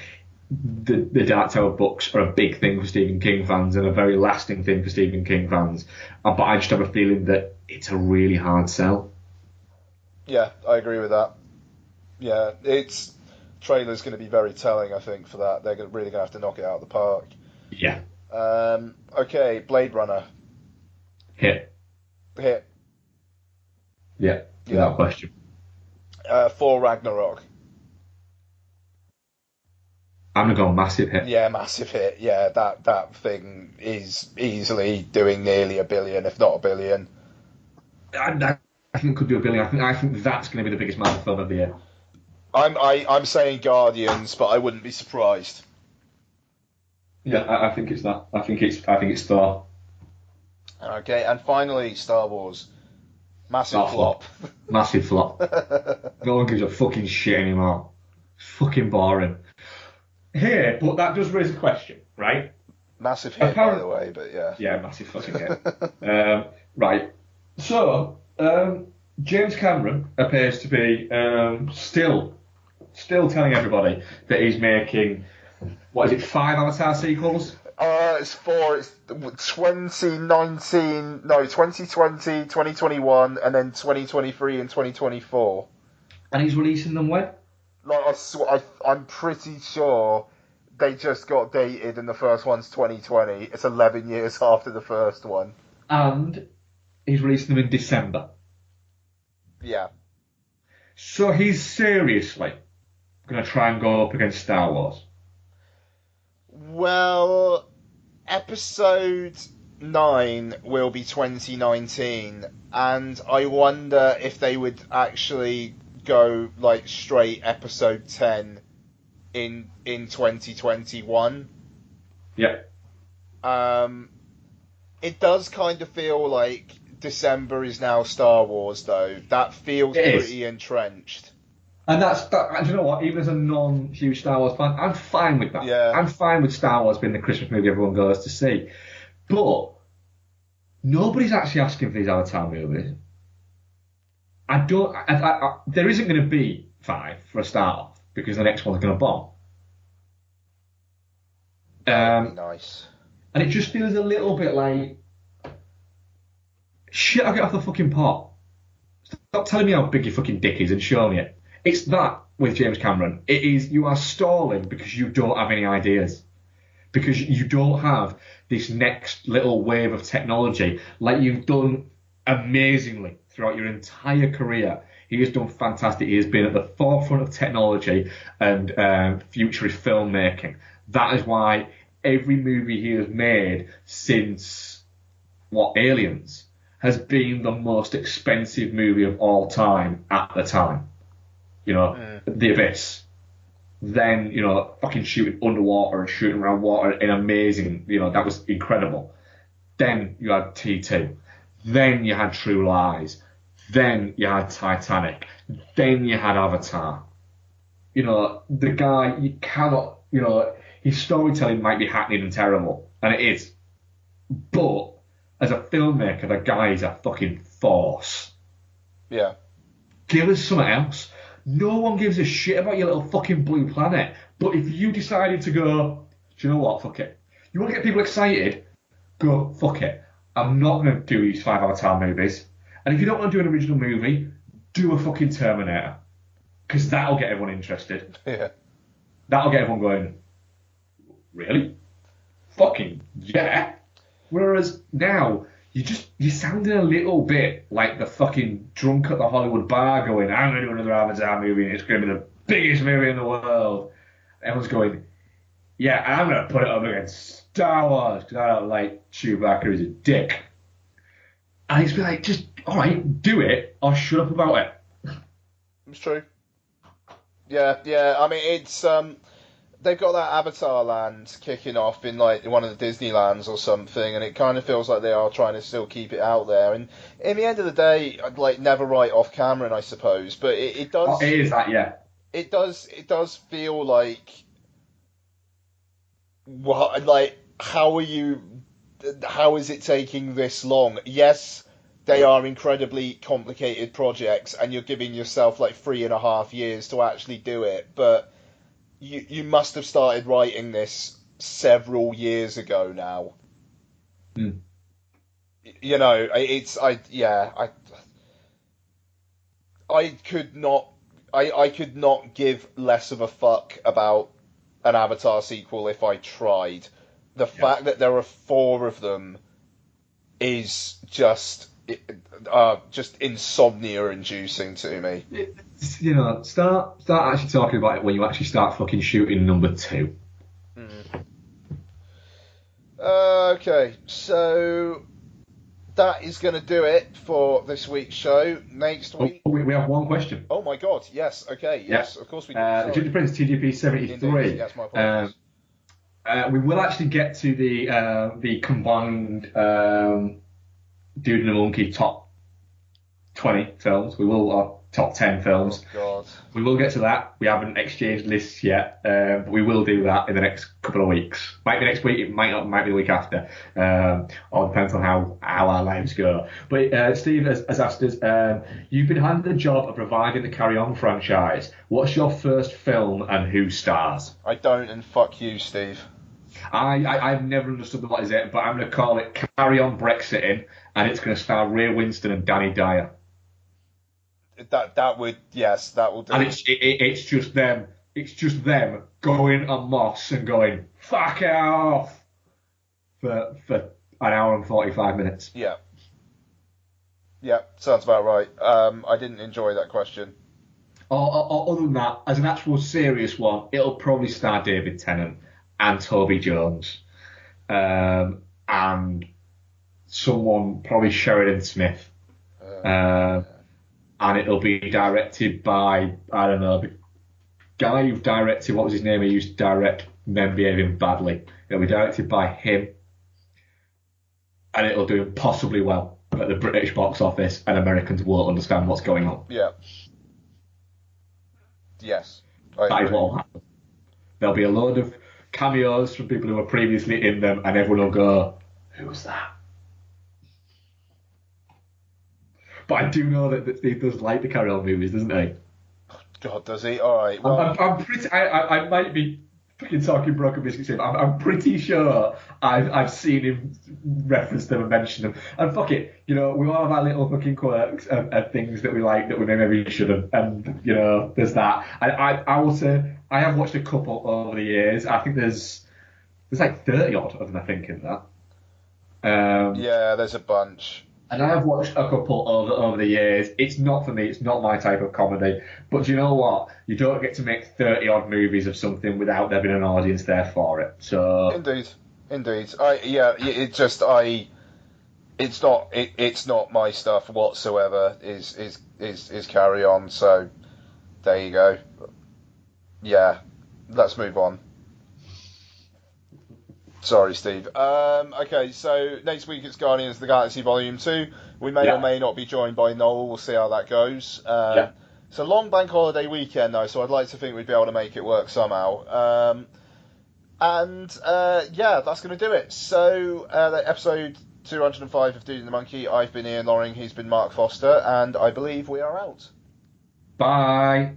the Dark Tower books are a big thing for Stephen King fans and a very lasting thing for Stephen King fans. But I just have a feeling that it's a really hard sell. Yeah, I agree with that. Yeah, trailer's going to be very telling, I think, for that. They're really going to have to knock it out of the park. Yeah. Okay, Blade Runner. Hit. Yeah, without question. Thor Ragnarok. I'm going to go massive hit. Yeah, massive hit. Yeah, that thing is easily doing nearly $1 billion, if not $1 billion. I think it could do $1 billion. I think that's going to be the biggest Marvel film of the year. I'm saying Guardians, but I wouldn't be surprised. Yeah, I think it's that. I think it's Thor. Okay, and finally, Star Wars. Massive flop. Massive flop. No one gives a fucking shit anymore. It's fucking boring. Here, but that does raise a question, right? Massive hit, by the way, but yeah. Yeah, massive fucking hit. Right. So, James Cameron appears to be still telling everybody that he's making What is it? 5 Avatar sequels? It's 4. It's 2019, no, 2020, 2021, and then 2023 and 2024. And he's releasing them when? Like I'm pretty sure they just got dated, and the first one's 2020. It's 11 years after the first one. And he's releasing them in December. Yeah. So he's seriously going to try and go up against Star Wars. Well, episode 9 will be 2019, and I wonder if they would actually go like straight episode 10 in 2021. Yeah. It does kind of feel like December is now Star Wars, though. That feels pretty entrenched. And do you know what? Even as a non-huge Star Wars fan, I'm fine with that. Yeah. I'm fine with Star Wars being the Christmas movie everyone goes to see. But nobody's actually asking for these Avatar movies. There isn't going to be 5 for a start off because the next one's going to bomb. That'd be nice. And it just feels a little bit like, shit, I'll get off the fucking pot. Stop telling me how big your fucking dick is and showing it. It's that with James Cameron. It is, you are stalling because you don't have any ideas. Because you don't have this next little wave of technology like you've done amazingly throughout your entire career. He has done fantastic. He has been at the forefront of technology and futurist filmmaking. That is why every movie he has made since, Aliens, has been the most expensive movie of all time at the time. The Abyss. Then, fucking shooting underwater and shooting around water in amazing, that was incredible. Then you had T2. Then you had True Lies. Then you had Titanic. Then you had Avatar. The guy, you cannot, his storytelling might be hackneyed and terrible, and it is. But as a filmmaker, the guy is a fucking force. Yeah. Give us something else. No one gives a shit about your little fucking blue planet. But if you decided to go, do you know what? Fuck it. You want to get people excited? Go, fuck it. I'm not going to do these 5 Avatar movies. And if you don't want to do an original movie, do a fucking Terminator. Because that'll get everyone interested. Yeah. That'll get everyone going, really? Fucking yeah. Whereas now, you're sounding a little bit like the fucking drunk at the Hollywood bar going, I'm going to do another Avatar movie and it's going to be the biggest movie in the world. Everyone's going, yeah, I'm going to put it up against Star Wars because I don't like Chewbacca as a dick. And he's like, just, alright, do it or shut up about it. It's true. Yeah. I mean, it's they've got that Avatar land kicking off in like one of the Disneylands or something, and it kind of feels like they are trying to still keep it out there. And in the end of the day, I'd like never write off Cameron, I suppose, but it does. Oh, it is that, yeah. It does feel like what like how is it taking this long? Yes. They are incredibly complicated projects, and you're giving yourself like 3.5 years to actually do it. But you must have started writing this several years ago now. Mm. I could not give less of a fuck about an Avatar sequel if I tried. The fact that there are 4 of them is just insomnia-inducing to me. Start actually talking about it when you actually start fucking shooting number 2. Okay, so that is going to do it for this week's show. Next week... We have one question. Oh my god, yes, okay, yes, of course we do. The Ginger Prince TGP 73. Yes, my apologies. We will actually get to the combined Dude and the Monkey top 20 films. We will, top 10 films. Oh, God. We will get to that. We haven't exchanged lists yet, but we will do that in the next couple of weeks. Might be next week, it might not, might be the week after. All depends on how our lives go. But Steve has asked us, you've been handed the job of providing the Carry On franchise. What's your first film and who stars? I don't, and fuck you, Steve. I've never understood what is it, but I'm going to call it Carry On Brexiting, and it's going to star Ray Winston and Danny Dyer. That would, yes, that will do. And it's just them going on Moss and going fuck it off for an hour and 45 minutes. Yeah, sounds about right. I didn't enjoy that question. Or other than that, as an actual serious one, it'll probably star David Tennant and Toby Jones, and someone, probably Sheridan Smith. And it'll be directed by, I don't know, the guy who directed, what was his name? He used to direct Men Behaving Badly. It'll be directed by him. And it'll do impossibly well at the British box office, and Americans won't understand what's going on. Yeah. Yes. That is what will happen. There'll be a load of cameos from people who were previously in them, and everyone will go, who was that? But I do know that Steve does like the Carry On movies, doesn't he? God, does he? All right. Well, I'm pretty. I might be fucking talking broken biscuits here, but I'm pretty sure I've seen him reference them and mention them. And fuck it, we all have our little fucking quirks and things that we like that we maybe shouldn't. And there's that. I will say I have watched a couple over the years. I think there's like 30 odd of them. I think in that. Yeah, there's a bunch. And I have watched a couple over the years. It's not for me. It's not my type of comedy. But do you know what? You don't get to make 30 odd movies of something without there being an audience there for it. So indeed. It's not my stuff whatsoever. Is Carry On. So there you go. Yeah, let's move on. Sorry, Steve. Okay, so next week it's Guardians of the Galaxy Volume 2. We may or may not be joined by Noel. We'll see how that goes. It's a long bank holiday weekend, though, so I'd like to think we'd be able to make it work somehow. That's going to do it. So, episode 205 of Dude and the Monkey, I've been Ian Loring, he's been Mark Foster, and I believe we are out. Bye.